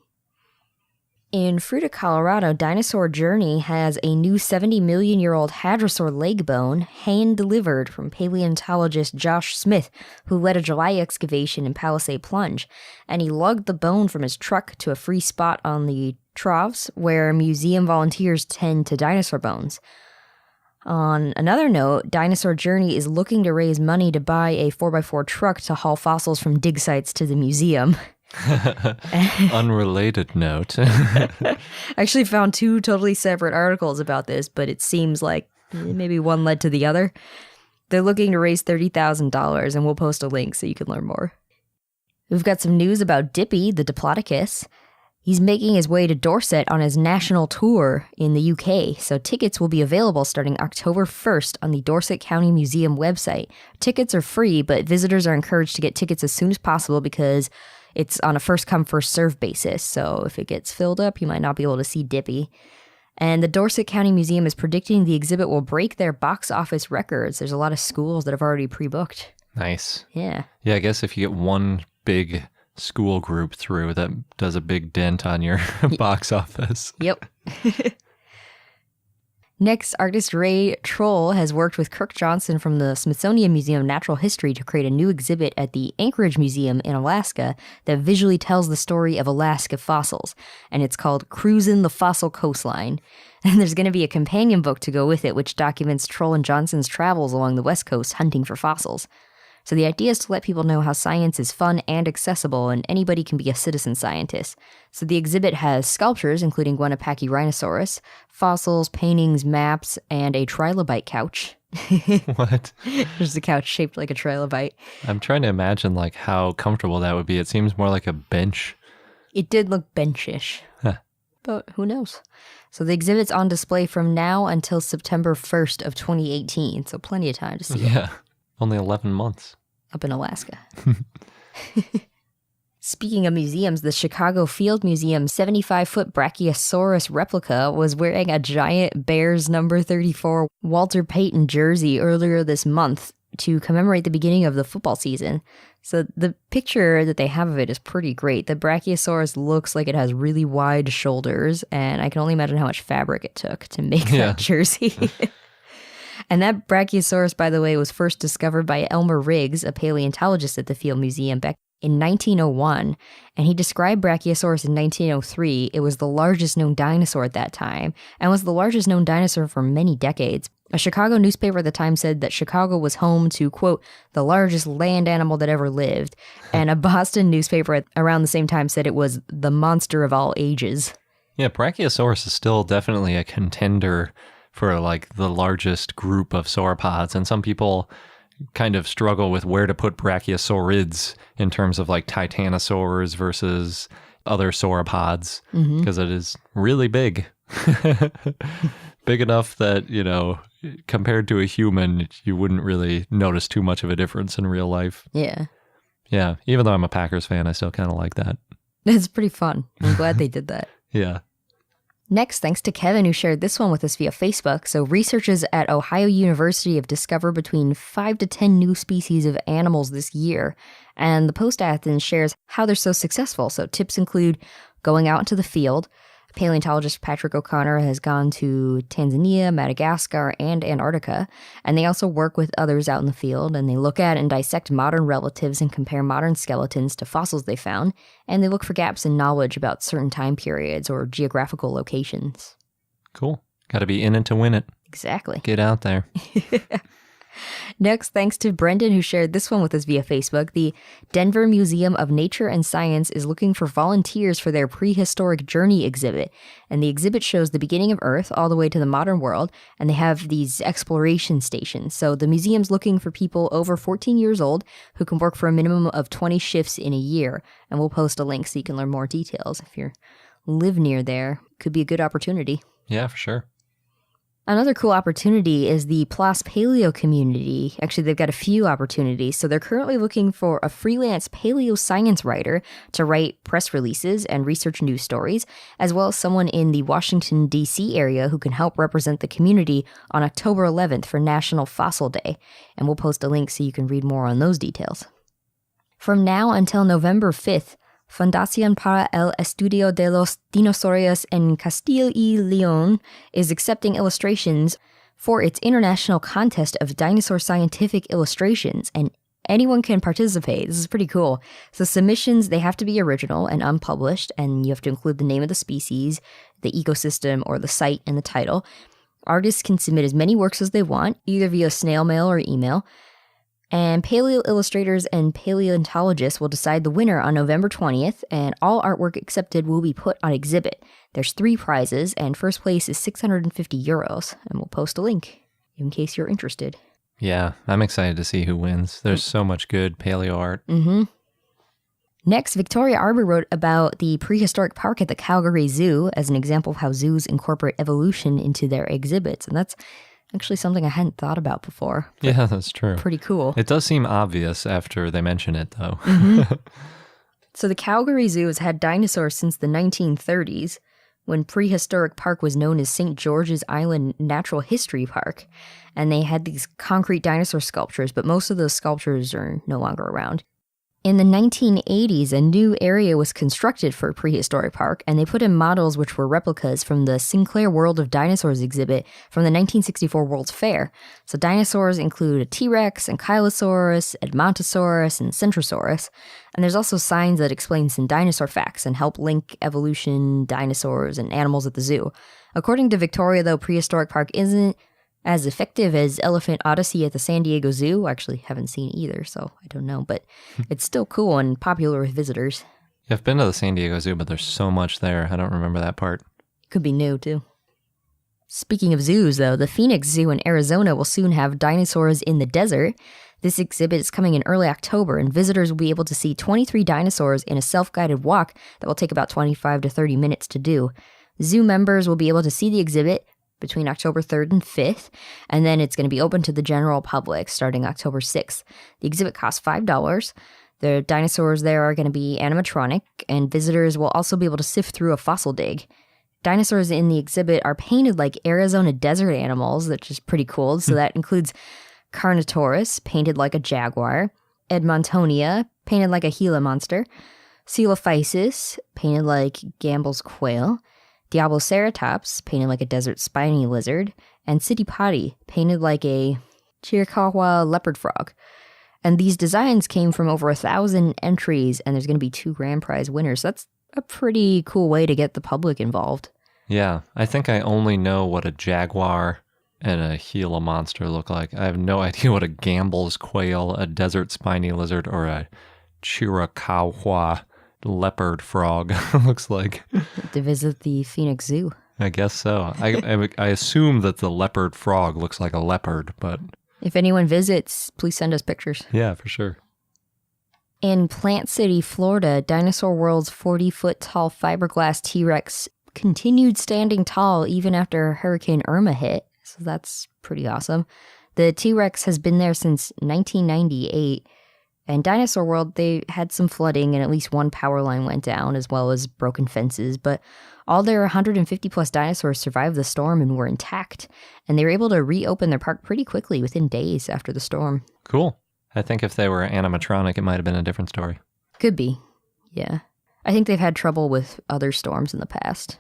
In Fruita, Colorado, Dinosaur Journey has a new 70-million-year-old hadrosaur leg bone hand-delivered from paleontologist Josh Smith, who led a July excavation in Palisade Plunge, and he lugged the bone from his truck to a free spot on the troughs where museum volunteers tend to dinosaur bones. On another note, Dinosaur Journey is looking to raise money to buy a 4x4 truck to haul fossils from dig sites to the museum. Unrelated note. I actually found 2 totally separate articles about this, but it seems like maybe one led to the other. They're looking to raise $30,000, and we'll post a link so you can learn more. We've got some news about Dippy, the Diplodocus. He's making his way to Dorset on his national tour in the UK, so tickets will be available starting October 1st on the Dorset County Museum website. Tickets are free, but visitors are encouraged to get tickets as soon as possible because it's on a first-come, first-served basis, so if it gets filled up, you might not be able to see Dippy. And the Dorset County Museum is predicting the exhibit will break their box office records. There's a lot of schools that have already pre-booked. Nice. Yeah. Yeah, I guess if you get one big school group through, that does a big dent on your box office. Yep. Next, artist Ray Troll has worked with Kirk Johnson from the Smithsonian Museum of Natural History to create a new exhibit at the Anchorage Museum in Alaska that visually tells the story of Alaska fossils, and it's called Cruisin' the Fossil Coastline. And there's going to be a companion book to go with it, which documents Troll and Johnson's travels along the West Coast hunting for fossils. So the idea is to let people know how science is fun and accessible, and anybody can be a citizen scientist. So the exhibit has sculptures, including one of Pachyrhinosaurus, fossils, paintings, maps, and a trilobite couch. What? There's a couch shaped like a trilobite. I'm trying to imagine like how comfortable that would be. It seems more like a bench. It did look benchish. Huh. But who knows? So the exhibit's on display from now until September 1st of 2018, so plenty of time to see it. Yeah. Only 11 months. Up in Alaska. Speaking of museums, the Chicago Field Museum 75-foot Brachiosaurus replica was wearing a giant Bears number 34 Walter Payton jersey earlier this month to commemorate the beginning of the football season. So the picture that they have of it is pretty great. The Brachiosaurus looks like it has really wide shoulders, and I can only imagine how much fabric it took to make that jersey. And that Brachiosaurus, by the way, was first discovered by Elmer Riggs, a paleontologist at the Field Museum back in 1901. And he described Brachiosaurus in 1903. It was the largest known dinosaur at that time and was the largest known dinosaur for many decades. A Chicago newspaper at the time said that Chicago was home to, quote, the largest land animal that ever lived. And a Boston newspaper around the same time said it was the monster of all ages. Yeah, Brachiosaurus is still definitely a contender for like the largest group of sauropods, and some people kind of struggle with where to put brachiosaurids in terms of like titanosaurs versus other sauropods, because it is really big. Big enough that, you know, compared to a human, you wouldn't really notice too much of a difference in real life. Yeah. Yeah, even though I'm a Packers fan, I still kind of like that. It's pretty fun. I'm glad they did that. Yeah. Next, thanks to Kevin, who shared this one with us via Facebook. So researchers at Ohio University have discovered between 5 to 10 new species of animals this year. And the Post Athens shares how they're so successful. So tips include going out into the field. Paleontologist Patrick O'Connor has gone to Tanzania, Madagascar, and Antarctica, and they also work with others out in the field, and they look at and dissect modern relatives and compare modern skeletons to fossils they found, and they look for gaps in knowledge about certain time periods or geographical locations. Cool. Got to be in it to win it. Exactly. Get out there. Next, thanks to Brendan, who shared this one with us via Facebook, the Denver Museum of Nature and Science is looking for volunteers for their prehistoric journey exhibit. And the exhibit shows the beginning of Earth all the way to the modern world, and they have these exploration stations. So the museum's looking for people over 14 years old who can work for a minimum of 20 shifts in a year. And we'll post a link so you can learn more details. If you live near there, could be a good opportunity. Yeah, for sure. Another cool opportunity is the PLOS Paleo community. Actually, they've got a few opportunities. So they're currently looking for a freelance paleo science writer to write press releases and research news stories, as well as someone in the Washington, D.C. area who can help represent the community on October 11th for National Fossil Day. And we'll post a link so you can read more on those details. From now until November 5th, Fundación para el Estudio de los Dinosaurios en Castilla y León is accepting illustrations for its international contest of dinosaur scientific illustrations, and anyone can participate. This is pretty cool. So submissions, they have to be original and unpublished, and you have to include the name of the species, the ecosystem, or the site in the title. Artists can submit as many works as they want, either via snail mail or email. And paleo illustrators and paleontologists will decide the winner on November 20th, and all artwork accepted will be put on exhibit. There's 3 prizes, and first place is €650, and we'll post a link in case you're interested. Yeah, I'm excited to see who wins. There's so much good paleo art. Mm-hmm. Next, Victoria Arbor wrote about the prehistoric park at the Calgary Zoo as an example of how zoos incorporate evolution into their exhibits. And that's actually something I hadn't thought about before. Yeah, that's true. Pretty cool. It does seem obvious after they mention it, though. So the Calgary Zoo has had dinosaurs since the 1930s, when prehistoric park was known as St. George's Island Natural History Park. And they had these concrete dinosaur sculptures, but most of those sculptures are no longer around. In the 1980s, a new area was constructed for Prehistoric Park, and they put in models which were replicas from the Sinclair World of Dinosaurs exhibit from the 1964 World's Fair. So dinosaurs include a T-Rex, Ankylosaurus, Edmontosaurus, and Centrosaurus. And there's also signs that explain some dinosaur facts and help link evolution, dinosaurs, and animals at the zoo. According to Victoria, though, Prehistoric Park isn't as effective as Elephant Odyssey at the San Diego Zoo. I actually haven't seen either, so I don't know, but it's still cool and popular with visitors. Yeah, I've been to the San Diego Zoo, but there's so much there. I don't remember that part. Could be new, too. Speaking of zoos, though, the Phoenix Zoo in Arizona will soon have dinosaurs in the desert. This exhibit is coming in early October, and visitors will be able to see 23 dinosaurs in a self-guided walk that will take about 25 to 30 minutes to do. Zoo members will be able to see the exhibit between October 3rd and 5th, and then it's going to be open to the general public starting October 6th. The exhibit costs $5. The dinosaurs there are going to be animatronic, and visitors will also be able to sift through a fossil dig. Dinosaurs in the exhibit are painted like Arizona desert animals, which is pretty cool. So that includes Carnotaurus, painted like a jaguar, Edmontonia, painted like a Gila monster, Coelophysis, painted like Gambel's quail, Diabloceratops, painted like a desert spiny lizard, and Sittipati, painted like a Chiricahua leopard frog. And these designs came from over 1,000 entries, and there's going to be 2 grand prize winners. That's a pretty cool way to get the public involved. Yeah, I think I only know what a jaguar and a Gila monster look like. I have no idea what a Gambel's quail, a desert spiny lizard, or a Chiricahua leopard frog looks like. To visit the Phoenix Zoo. I guess so. I assume that the leopard frog looks like a leopard, but... If anyone visits, please send us pictures. Yeah, for sure. In Plant City, Florida, Dinosaur World's 40-foot-tall fiberglass T-Rex continued standing tall even after Hurricane Irma hit, so that's pretty awesome. The T-Rex has been there since 1998, and Dinosaur World, they had some flooding and at least one power line went down, as well as broken fences, but all their 150-plus dinosaurs survived the storm and were intact, and they were able to reopen their park pretty quickly within days after the storm. Cool. I think if they were animatronic, it might have been a different story. Could be, yeah. I think they've had trouble with other storms in the past.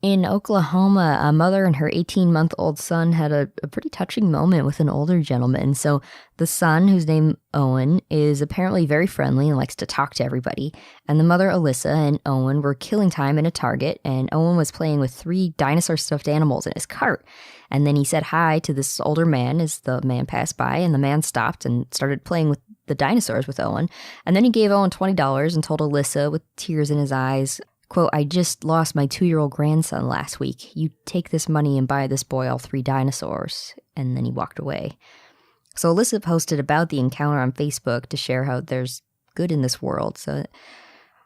In Oklahoma, a mother and her 18-month-old son had a pretty touching moment with an older gentleman. So the son, whose name Owen, is apparently very friendly and likes to talk to everybody. And the mother, Alyssa, and Owen were killing time in a Target, and Owen was playing with 3 dinosaur stuffed animals in his cart. And then he said hi to this older man as the man passed by, and the man stopped and started playing with the dinosaurs with Owen. And then he gave Owen $20 and told Alyssa, with tears in his eyes, quote, "I just lost my 2-year-old grandson last week. You take this money and buy this boy all 3 dinosaurs." And then he walked away. So Alyssa posted about the encounter on Facebook to share how there's good in this world. So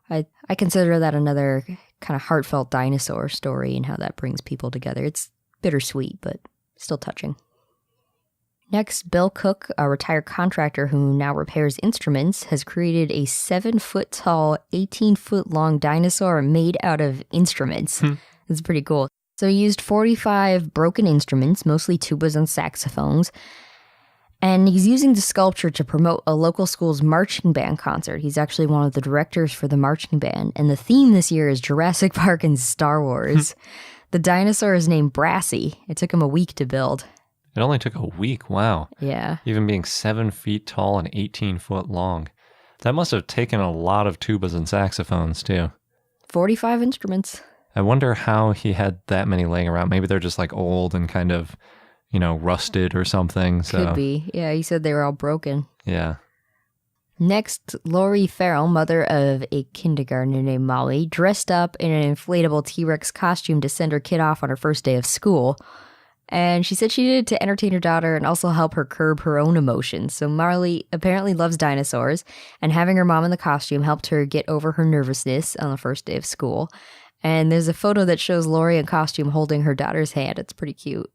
I consider that another kind of heartfelt dinosaur story and how that brings people together. It's bittersweet, but still touching. Next, Bill Cook, a retired contractor who now repairs instruments, has created a 7-foot-tall, 18-foot-long dinosaur made out of instruments. It's pretty cool. So he used 45 broken instruments, mostly tubas and saxophones, and he's using the sculpture to promote a local school's marching band concert. He's actually one of the directors for the marching band, and the theme this year is Jurassic Park and Star Wars. The dinosaur is named Brassy. It took him a week to build. It only took a week. Wow. Yeah. Even being 7 feet tall and 18 foot long. That must have taken a lot of tubas and saxophones, too. 45 instruments. I wonder how he had that many laying around. Maybe they're just like old and kind of, rusted or something. So. Could be. Yeah, he said they were all broken. Yeah. Next, Lori Farrell, mother of a kindergartner named Molly, dressed up in an inflatable T-Rex costume to send her kid off on her first day of school. And she said she did it to entertain her daughter and also help her curb her own emotions. So Marley apparently loves dinosaurs, and having her mom in the costume helped her get over her nervousness on the first day of school. And there's a photo that shows Lori in costume holding her daughter's hand. It's pretty cute.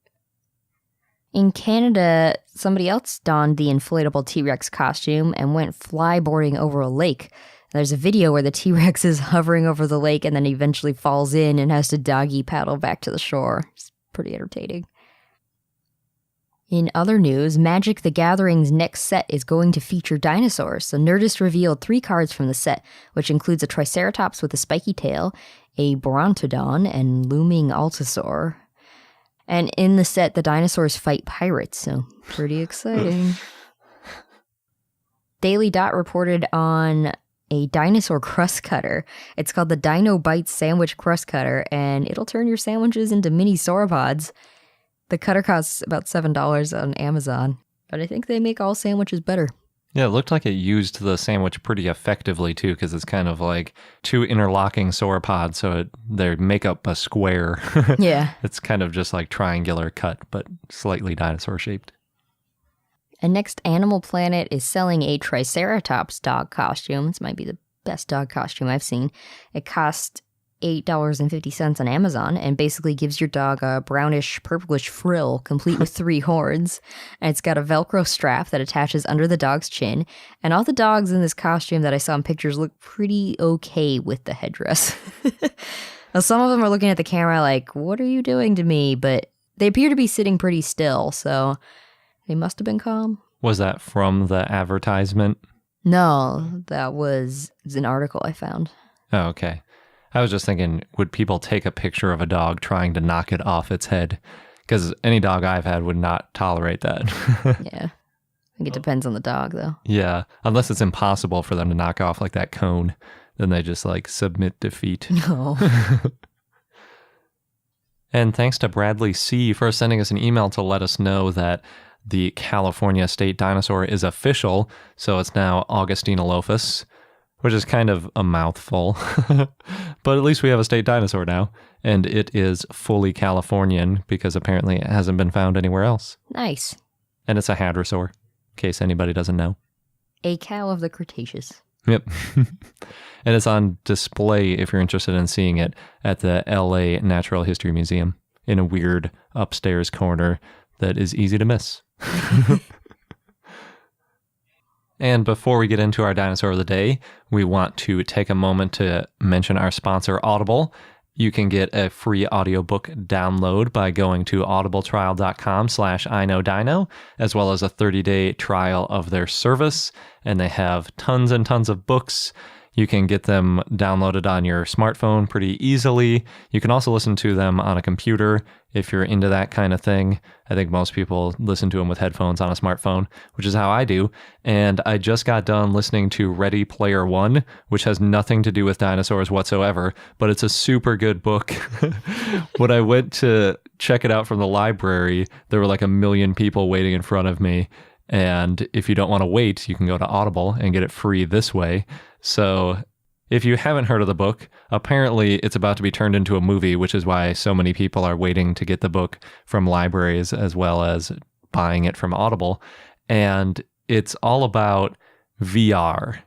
In Canada, somebody else donned the inflatable T-Rex costume and went flyboarding over a lake. There's a video where the T-Rex is hovering over the lake and then eventually falls in and has to doggy paddle back to the shore. It's pretty entertaining. In other news, Magic the Gathering's next set is going to feature dinosaurs. So Nerdist revealed 3 cards from the set, which includes a Triceratops with a spiky tail, a Borontodon, and Looming Allosaur. And in the set, the dinosaurs fight pirates, so pretty exciting. Daily Dot reported on a dinosaur crust cutter. It's called the Dino Bites Sandwich Crust Cutter, and it'll turn your sandwiches into mini sauropods. The cutter costs about $7 on Amazon, but I think they make all sandwiches better. Yeah, it looked like it used the sandwich pretty effectively, too, because it's kind of like 2 interlocking sauropods, so they make up a square. Yeah. It's kind of just like triangular cut, but slightly dinosaur-shaped. And next, Animal Planet is selling a Triceratops dog costume. This might be the best dog costume I've seen. It cost $8.50 on Amazon and basically gives your dog a brownish purplish frill complete with 3 horns. And it's got a Velcro strap that attaches under the dog's chin. And all the dogs in this costume that I saw in pictures look pretty okay with the headdress. Now, some of them are looking at the camera like, what are you doing to me? But they appear to be sitting pretty still, so they must have been calm. Was that from the advertisement? No, that was an article I found. Oh, okay. I was just thinking, would people take a picture of a dog trying to knock it off its head? Because any dog I've had would not tolerate that. Yeah. I think it depends on the dog, though. Yeah. Unless it's impossible for them to knock off like that cone, then they just like submit defeat. No. And thanks to Bradley C. for sending us an email to let us know that the California state dinosaur is official. So it's now Augustine-Olophus, which is kind of a mouthful. But at least we have a state dinosaur now. And it is fully Californian because apparently it hasn't been found anywhere else. Nice. And it's a hadrosaur, in case anybody doesn't know. A cow of the Cretaceous. Yep. And it's on display, if you're interested in seeing it, at the LA Natural History Museum in a weird upstairs corner that is easy to miss. And before we get into our dinosaur of the day, we want to take a moment to mention our sponsor, Audible. You can get a free audiobook download by going to audibletrial.com/iknowdino, as well as a 30-day trial of their service. And they have tons and tons of books. You can get them downloaded on your smartphone pretty easily. You can also listen to them on a computer if you're into that kind of thing. I think most people listen to them with headphones on a smartphone, which is how I do. And I just got done listening to Ready Player One, which has nothing to do with dinosaurs whatsoever, but it's a super good book. When I went to check it out from the library, there were like 1 million people waiting in front of me. And if you don't want to wait, you can go to Audible and get it free this way. So if you haven't heard of the book, apparently it's about to be turned into a movie, which is why so many people are waiting to get the book from libraries as well as buying it from Audible. And it's all about VR.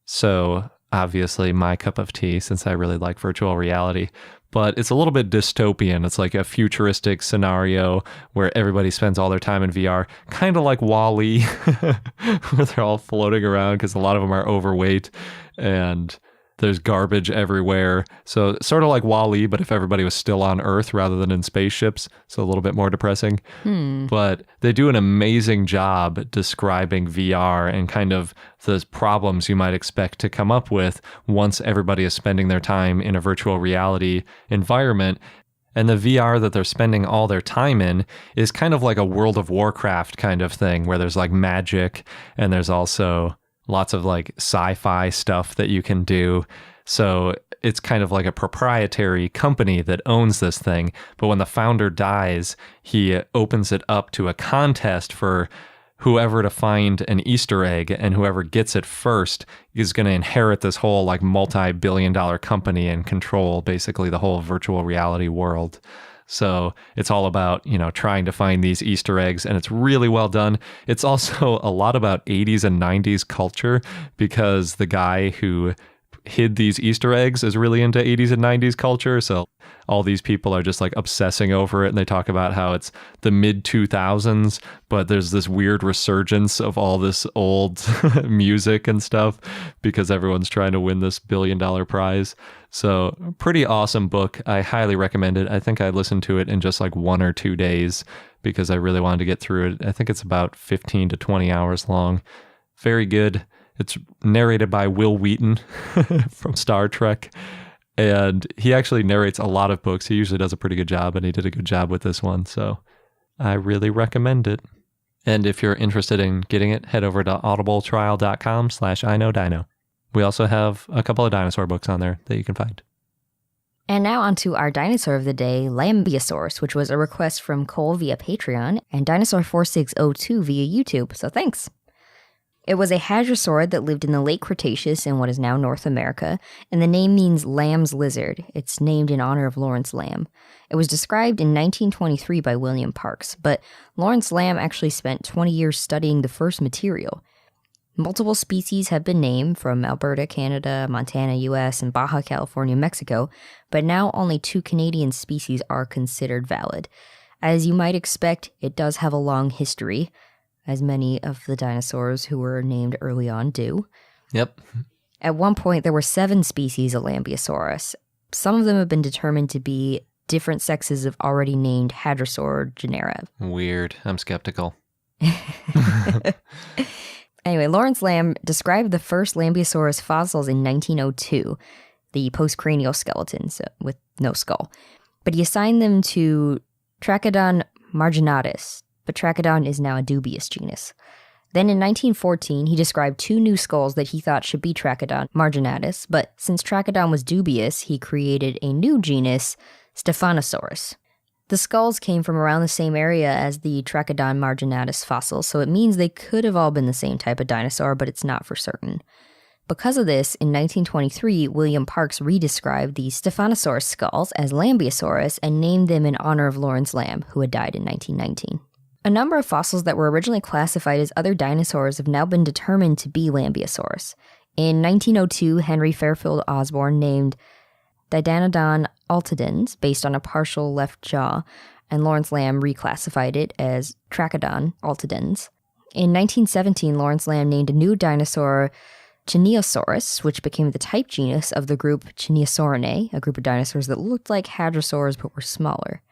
So obviously my cup of tea, since I really like virtual reality. But it's a little bit dystopian. It's like a futuristic scenario where everybody spends all their time in VR, kind of like WALL-E, where they're all floating around because a lot of them are overweight and there's garbage everywhere. So sort of like WALL-E, but if everybody was still on Earth rather than in spaceships, so a little bit more depressing. But they do an amazing job describing VR and kind of the problems you might expect to come up with once everybody is spending their time in a virtual reality environment. And the VR that they're spending all their time in is kind of like a World of Warcraft kind of thing, where there's like magic and there's also lots of like sci-fi stuff that you can do. So it's kind of like a proprietary company that owns this thing. But when the founder dies, he opens it up to a contest for whoever to find an Easter egg, and whoever gets it first is going to inherit this whole like multi-billion-dollar company and control basically the whole virtual reality world. So it's all about, trying to find these Easter eggs, and it's really well done. It's also a lot about 80s and 90s culture, because the guy who hid these Easter eggs is really into 80s and 90s culture. So all these people are just like obsessing over it, and they talk about how it's the mid 2000s, but there's this weird resurgence of all this old music and stuff because everyone's trying to win this $1 billion prize. So pretty awesome book. I highly recommend it. I think I listened to it in just like 1 or 2 days because I really wanted to get through it. I think it's about 15 to 20 hours long. Very good. It's narrated by Will Wheaton from Star Trek. And he actually narrates a lot of books. He usually does a pretty good job, and he did a good job with this one. So I really recommend it. And if you're interested in getting it, head over to audibletrial.com/iknowdino. We also have a couple of dinosaur books on there that you can find. And now on to our dinosaur of the day, Lambeosaurus, which was a request from Cole via Patreon and Dinosaur4602 via YouTube. So thanks. It was a hadrosaurid that lived in the late Cretaceous in what is now North America, and the name means lamb's lizard. It's named in honor of Lawrence Lamb. It was described in 1923 by William Parks, but Lawrence Lamb actually spent 20 years studying the first material. Multiple species have been named from Alberta, Canada, Montana, US, and Baja California, Mexico, but now only 2 Canadian species are considered valid. As you might expect, it does have a long history, as many of the dinosaurs who were named early on do. Yep. At one point, there were 7 species of Lambeosaurus. Some of them have been determined to be different sexes of already named hadrosaur genera. Weird. I'm skeptical. Anyway, Lawrence Lamb described the first Lambeosaurus fossils in 1902, the postcranial skeletons with no skull. But he assigned them to Trachodon marginatus, but Trachodon is now a dubious genus. Then in 1914, he described 2 new skulls that he thought should be Trachodon marginatus, but since Trachodon was dubious, he created a new genus, Stephanosaurus. The skulls came from around the same area as the Trachodon marginatus fossils, so it means they could have all been the same type of dinosaur, but it's not for certain. Because of this, in 1923, William Parks redescribed the Stephanosaurus skulls as Lambeosaurus and named them in honor of Lawrence Lamb, who had died in 1919. A number of fossils that were originally classified as other dinosaurs have now been determined to be Lambeosaurus. In 1902, Henry Fairfield Osborn named Didynodon altidens, based on a partial left jaw, and Lawrence Lamb reclassified it as Trachodon altidens. In 1917, Lawrence Lamb named a new dinosaur Chineosaurus, which became the type genus of the group Chineosaurinae, a group of dinosaurs that looked like hadrosaurs but were smaller.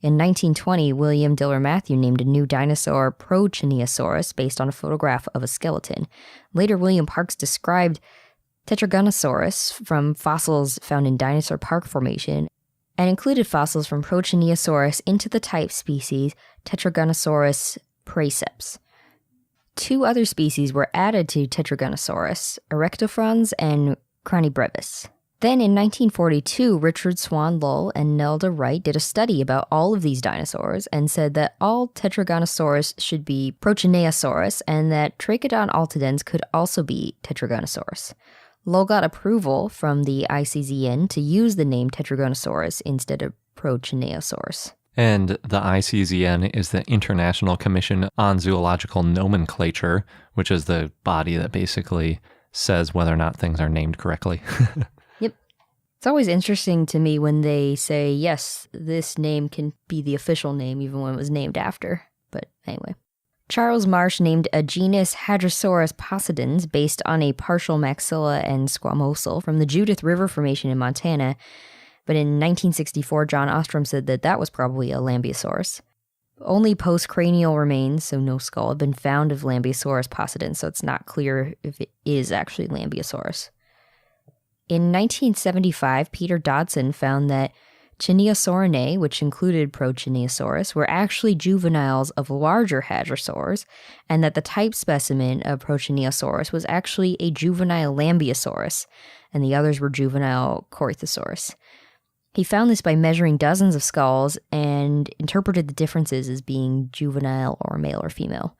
In 1920, William Diller Matthew named a new dinosaur Prochineosaurus based on a photograph of a skeleton. Later, William Parks described Tetragonosaurus from fossils found in Dinosaur Park Formation and included fossils from Prochineosaurus into the type species Tetragonosaurus praeseps. 2 other species were added to Tetragonosaurus, Erectofrons and Cranibrevis. Then in 1942, Richard Swan Lull and Nelda Wright did a study about all of these dinosaurs and said that all Tetragonosaurus should be Prochineosaurus and that Trachodon altidens could also be Tetragonosaurus. Lull got approval from the ICZN to use the name Tetragonosaurus instead of Prochineosaurus. And the ICZN is the International Commission on Zoological Nomenclature, which is the body that basically says whether or not things are named correctly. Yep. It's always interesting to me when they say, yes, this name can be the official name even when it was named after. But anyway. Charles Marsh named a genus Hadrosaurus possidens based on a partial maxilla and squamosal from the Judith River Formation in Montana. But in 1964, John Ostrom said that that was probably a Lambeosaurus. Only postcranial remains, so no skull, have been found of Lambeosaurus possidens, so it's not clear if it is actually Lambeosaurus. In 1975, Peter Dodson found that Chineosaurinae, which included Prochineosaurus, were actually juveniles of larger hadrosaurs, and that the type specimen of Prochineosaurus was actually a juvenile Lambeosaurus, and the others were juvenile Corythosaurus. He found this by measuring dozens of skulls and interpreted the differences as being juvenile or male or female.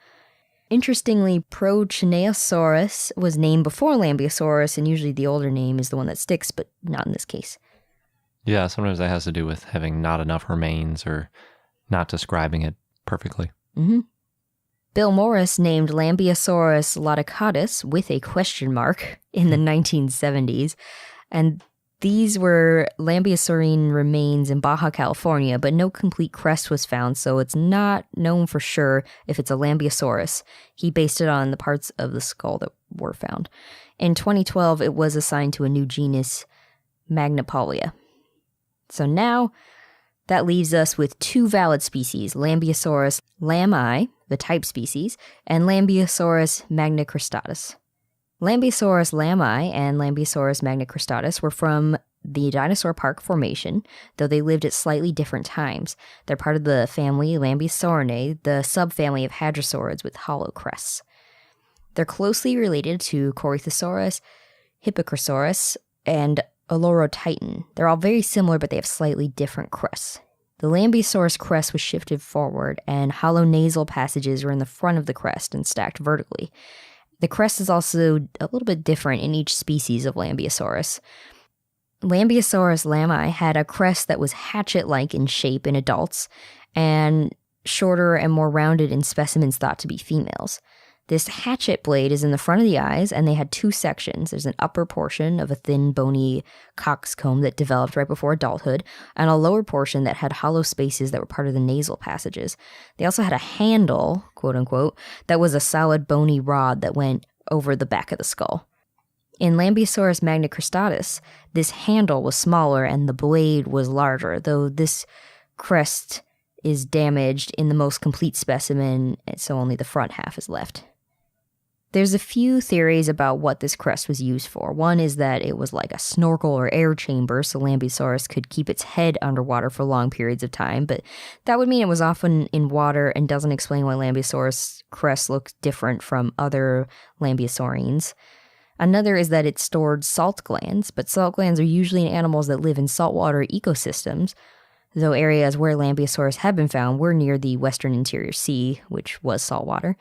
Interestingly, Prochineosaurus was named before Lambeosaurus, and usually the older name is the one that sticks, but not in this case. Yeah, sometimes that has to do with having not enough remains or not describing it perfectly. Mm-hmm. Bill Morris named Lambeosaurus laticatus with a question mark in the 1970s, and these were Lambeosaurine remains in Baja California, but no complete crest was found, so it's not known for sure if it's a Lambeosaurus. He based it on the parts of the skull that were found. In 2012, it was assigned to a new genus, Magnipolia. So now, that leaves us with two valid species, Lambeosaurus lami, the type species, and Lambeosaurus magnicristatus. Lambeosaurus lami and Lambeosaurus magnicristatus were from the Dinosaur Park Formation, though they lived at slightly different times. They're part of the family Lambeosaurinae, the subfamily of hadrosaurids with hollow crests. They're closely related to Corythosaurus, Hippocrosaurus, and Olorotitan. They're all very similar, but they have slightly different crests. The Lambeosaurus crest was shifted forward, and hollow nasal passages were in the front of the crest and stacked vertically. The crest is also a little bit different in each species of Lambeosaurus. Lambeosaurus lami had a crest that was hatchet-like in shape in adults, and shorter and more rounded in specimens thought to be females. This hatchet blade is in the front of the eyes, and they had two sections. There's an upper portion of a thin, bony coxcomb that developed right before adulthood, and a lower portion that had hollow spaces that were part of the nasal passages. They also had a handle, quote-unquote, that was a solid, bony rod that went over the back of the skull. In Lambeosaurus magnicristatus, this handle was smaller and the blade was larger, though this crest is damaged in the most complete specimen, so only the front half is left. There's a few theories about what this crest was used for. One is that it was like a snorkel or air chamber, so Lambeosaurus could keep its head underwater for long periods of time, but that would mean it was often in water and doesn't explain why Lambeosaurus crest looks different from other Lambeosaurines. Another is that it stored salt glands, but salt glands are usually in animals that live in saltwater ecosystems, though areas where Lambeosaurus have been found were near the Western Interior Sea, which was saltwater.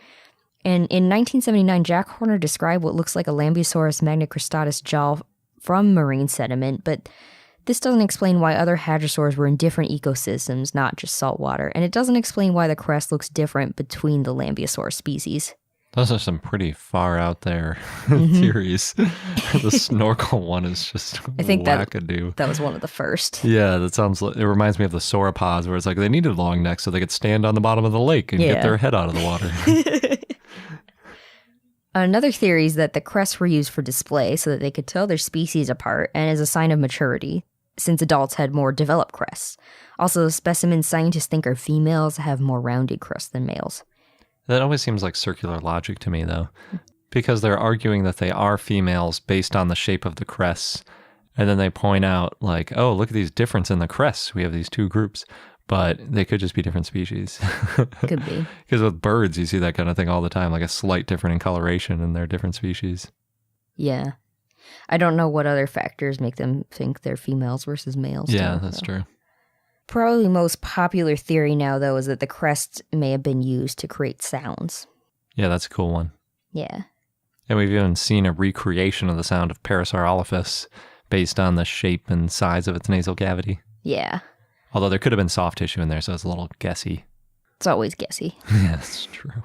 And in 1979, Jack Horner described what looks like a Lambeosaurus magnicristatus jaw from marine sediment, but this doesn't explain why other hadrosaurs were in different ecosystems, not just saltwater, and it doesn't explain why the crest looks different between the Lambeosaurus species. Those are some pretty far out there theories. The snorkel one is just I think wackadoo. That was one of the first. Yeah, that sounds. It reminds me of the sauropods, where it's like they needed long necks so they could stand on the bottom of the lake and get their head out of the water. Another theory is that the crests were used for display so that they could tell their species apart and as a sign of maturity, since adults had more developed crests. Also, specimens scientists think are females have more rounded crests than males. That always seems like circular logic to me, though, because they're arguing that they are females based on the shape of the crests, and then they point out, like, oh, look at these differences in the crests. We have these two groups, but they could just be different species. Could be. Because with birds, you see that kind of thing all the time, like a slight difference in coloration, and they're different species. Yeah. I don't know what other factors make them think they're females versus males. Yeah, that's true. Probably most popular theory now, though, is that the crest may have been used to create sounds. Yeah, that's a cool one. Yeah. And we've even seen a recreation of the sound of Parasaurolophus based on the shape and size of its nasal cavity. Yeah. Although there could have been soft tissue in there, so it's a little guessy. It's always guessy. Yeah, that's true.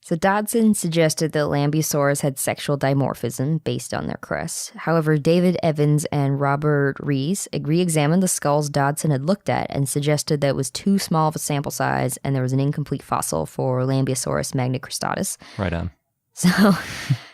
So Dodson suggested that Lambeosaurus had sexual dimorphism based on their crests. However, David Evans and Robert Rees re-examined the skulls Dodson had looked at and suggested that it was too small of a sample size and there was an incomplete fossil for Lambeosaurus magnicristatus. Right on. So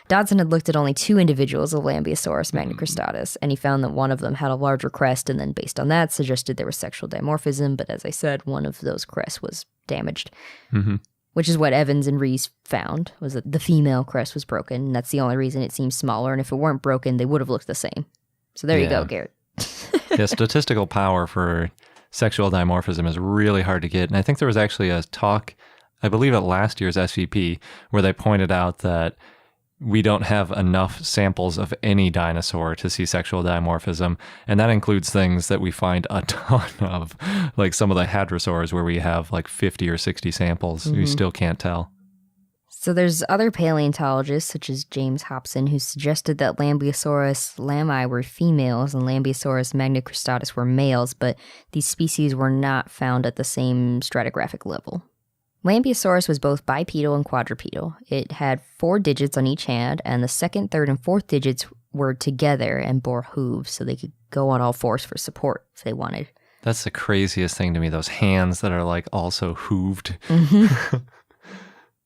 Dodson had looked at only two individuals of Lambeosaurus magnicristatus, and he found that one of them had a larger crest, and then based on that suggested there was sexual dimorphism, but as I said, one of those crests was damaged. Mm-hmm. Which is what Evans and Rees found, was that the female crest was broken, and that's the only reason it seems smaller, and if it weren't broken, they would have looked the same. So there you go, Garrett. Yeah, statistical power for sexual dimorphism is really hard to get, and I think there was actually a talk, I believe at last year's SVP, where they pointed out that we don't have enough samples of any dinosaur to see sexual dimorphism, and that includes things that we find a ton of, like some of the hadrosaurs where we have like 50 or 60 samples. You still can't tell. So there's other paleontologists, such as James Hobson, who suggested that Lambeosaurus lami were females and Lambeosaurus magnicristatus were males, but these species were not found at the same stratigraphic level. Lambeosaurus was both bipedal and quadrupedal. It had 4 digits on each hand, and the second, third, and fourth digits were together and bore hooves, so they could go on all fours for support if they wanted. That's the craziest thing to me, those hands that are like also hooved.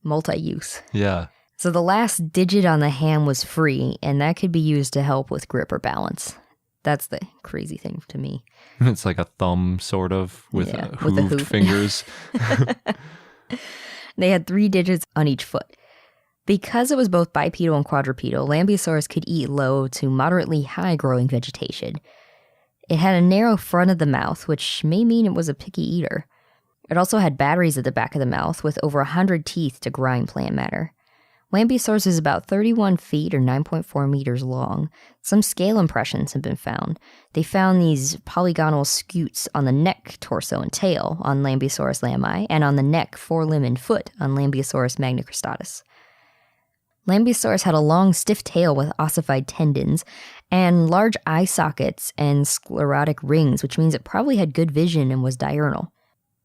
Multi-use. Yeah. So the last digit on the hand was free, and that could be used to help with grip or balance. That's the crazy thing to me. It's like a thumb, sort of, with with a hooved hoof. fingers. They had 3 digits on each foot. Because it was both bipedal and quadrupedal, Lambeosaurus could eat low to moderately high growing vegetation. It had a narrow front of the mouth, which may mean it was a picky eater. It also had batteries at the back of the mouth with over 100 teeth to grind plant matter. Lambeosaurus is about 31 feet or 9.4 meters long. Some scale impressions have been found. They found these polygonal scutes on the neck, torso, and tail on Lambeosaurus lami, and on the neck, forelimb, and foot on Lambeosaurus magnicristatus. Lambeosaurus had a long, stiff tail with ossified tendons and large eye sockets and sclerotic rings, which means it probably had good vision and was diurnal.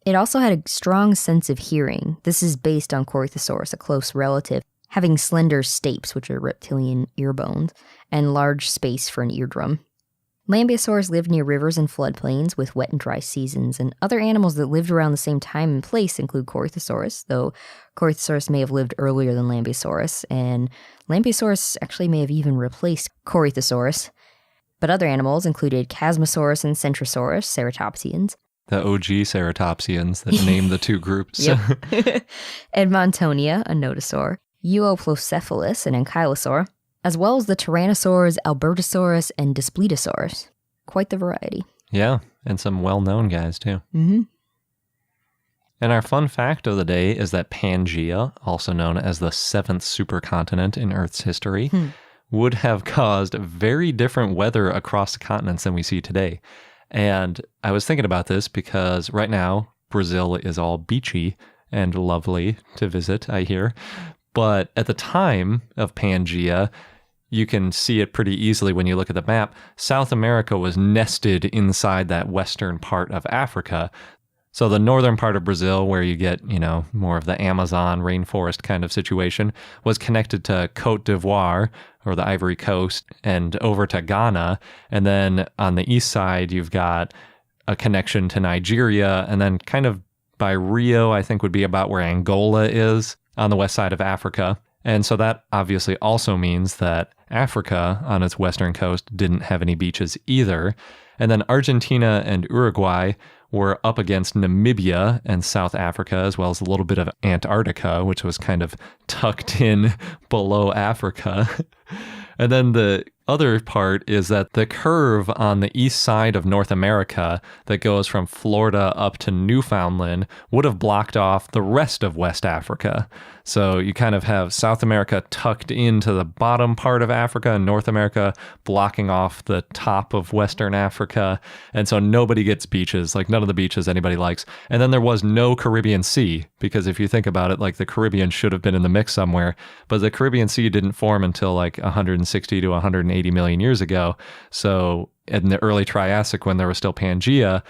It also had a strong sense of hearing. This is based on Corythosaurus, a close relative, having slender stapes, which are reptilian ear bones, and large space for an eardrum. Lambeosaurus lived near rivers and floodplains with wet and dry seasons, and other animals that lived around the same time and place include Corythosaurus, though Corythosaurus may have lived earlier than Lambeosaurus, and Lambeosaurus actually may have even replaced Corythosaurus. But other animals included Chasmosaurus and Centrosaurus, ceratopsians. The OG ceratopsians that named the two groups. Edmontonia, a nodosaur, Euoplocephalus, an ankylosaur, as well as the Tyrannosaurs, Albertosaurus, and Daspletosaurus. Quite the variety. Yeah, and some well-known guys, too. Mm-hmm. And our fun fact of the day is that Pangaea, also known as the 7th supercontinent in Earth's history, would have caused very different weather across the continents than we see today. And I was thinking about this because right now, Brazil is all beachy and lovely to visit, I hear. But at the time of Pangaea, you can see it pretty easily when you look at the map. South America was nested inside that western part of Africa. So the northern part of Brazil, where you get, more of the Amazon rainforest kind of situation, was connected to Côte d'Ivoire, or the Ivory Coast, and over to Ghana. And then on the east side, you've got a connection to Nigeria, and then kind of by Rio, I think would be about where Angola is on the west side of Africa. And so that obviously also means that Africa on its western coast didn't have any beaches either. And then Argentina and Uruguay were up against Namibia and South Africa, as well as a little bit of Antarctica, which was kind of tucked in below Africa. And then the other part is that the curve on the east side of North America that goes from Florida up to Newfoundland would have blocked off the rest of West Africa. So you kind of have South America tucked into the bottom part of Africa and North America blocking off the top of Western Africa. And so nobody gets beaches, like none of the beaches anybody likes. And then there was no Caribbean Sea, because if you think about it, like the Caribbean should have been in the mix somewhere, but the Caribbean Sea didn't form until like 160 to 180 million years ago. So in the early Triassic, when there was still Pangaea,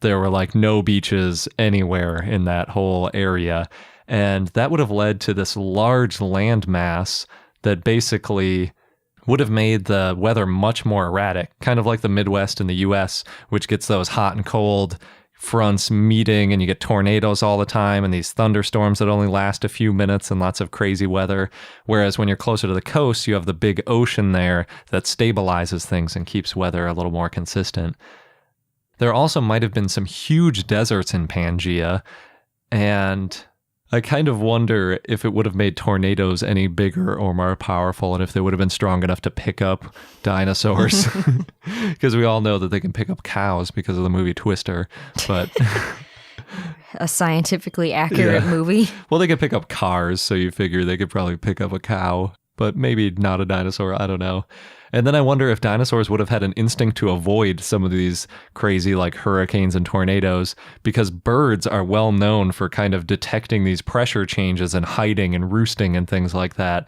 there were like no beaches anywhere in that whole area. And that would have led to this large land mass that basically would have made the weather much more erratic, kind of like the Midwest in the US, which gets those hot and cold fronts meeting, and you get tornadoes all the time and these thunderstorms that only last a few minutes and lots of crazy weather. Whereas when you're closer to the coast, you have the big ocean there that stabilizes things and keeps weather a little more consistent. There also might have been some huge deserts in Pangaea, and I kind of wonder if it would have made tornadoes any bigger or more powerful, and if they would have been strong enough to pick up dinosaurs. Because we all know that they can pick up cows because of the movie Twister. But a scientifically accurate movie. Well, they could pick up cars, so you figure they could probably pick up a cow. but maybe not a dinosaur. I don't know. And then I wonder if dinosaurs would have had an instinct to avoid some of these crazy like hurricanes and tornadoes, because birds are well known for kind of detecting these pressure changes and hiding and roosting and things like that.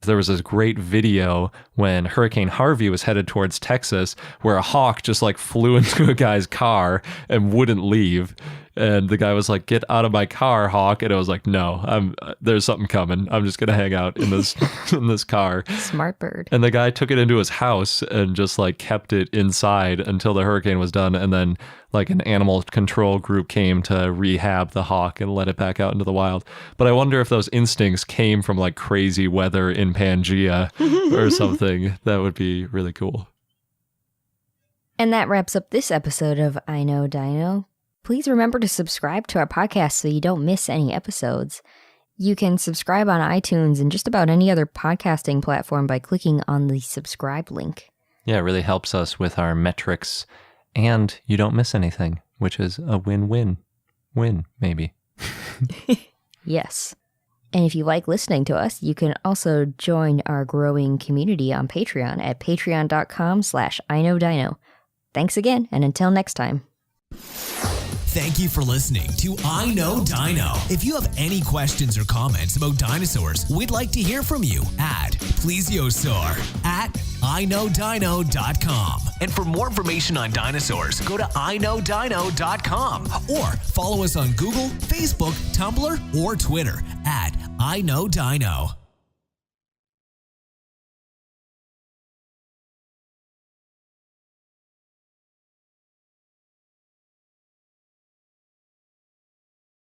There was this great video when Hurricane Harvey was headed towards Texas where a hawk just like flew into a guy's car and wouldn't leave. And the guy was like, "Get out of my car, hawk." And I was like, "No, there's something coming. I'm just going to hang out in this in this car." Smart bird. And the guy took it into his house and just like kept it inside until the hurricane was done. And then like an animal control group came to rehab the hawk and let it back out into the wild. But I wonder if those instincts came from like crazy weather in Pangea or something. That would be really cool. And that wraps up this episode of I Know Dino. Please remember to subscribe to our podcast so you don't miss any episodes. You can subscribe on iTunes and just about any other podcasting platform by clicking on the subscribe link. Yeah, it really helps us with our metrics, and you don't miss anything, which is a win-win. Win, maybe. Yes. And if you like listening to us, you can also join our growing community on Patreon at patreon.com/iknowdino. Thanks again, and until next time. Thank you for listening to I Know Dino. If you have any questions or comments about dinosaurs, we'd like to hear from you at plesiosaur@iknowdino.com. And for more information on dinosaurs, go to iknowdino.com or follow us on Google, Facebook, Tumblr, or Twitter at I Know Dino.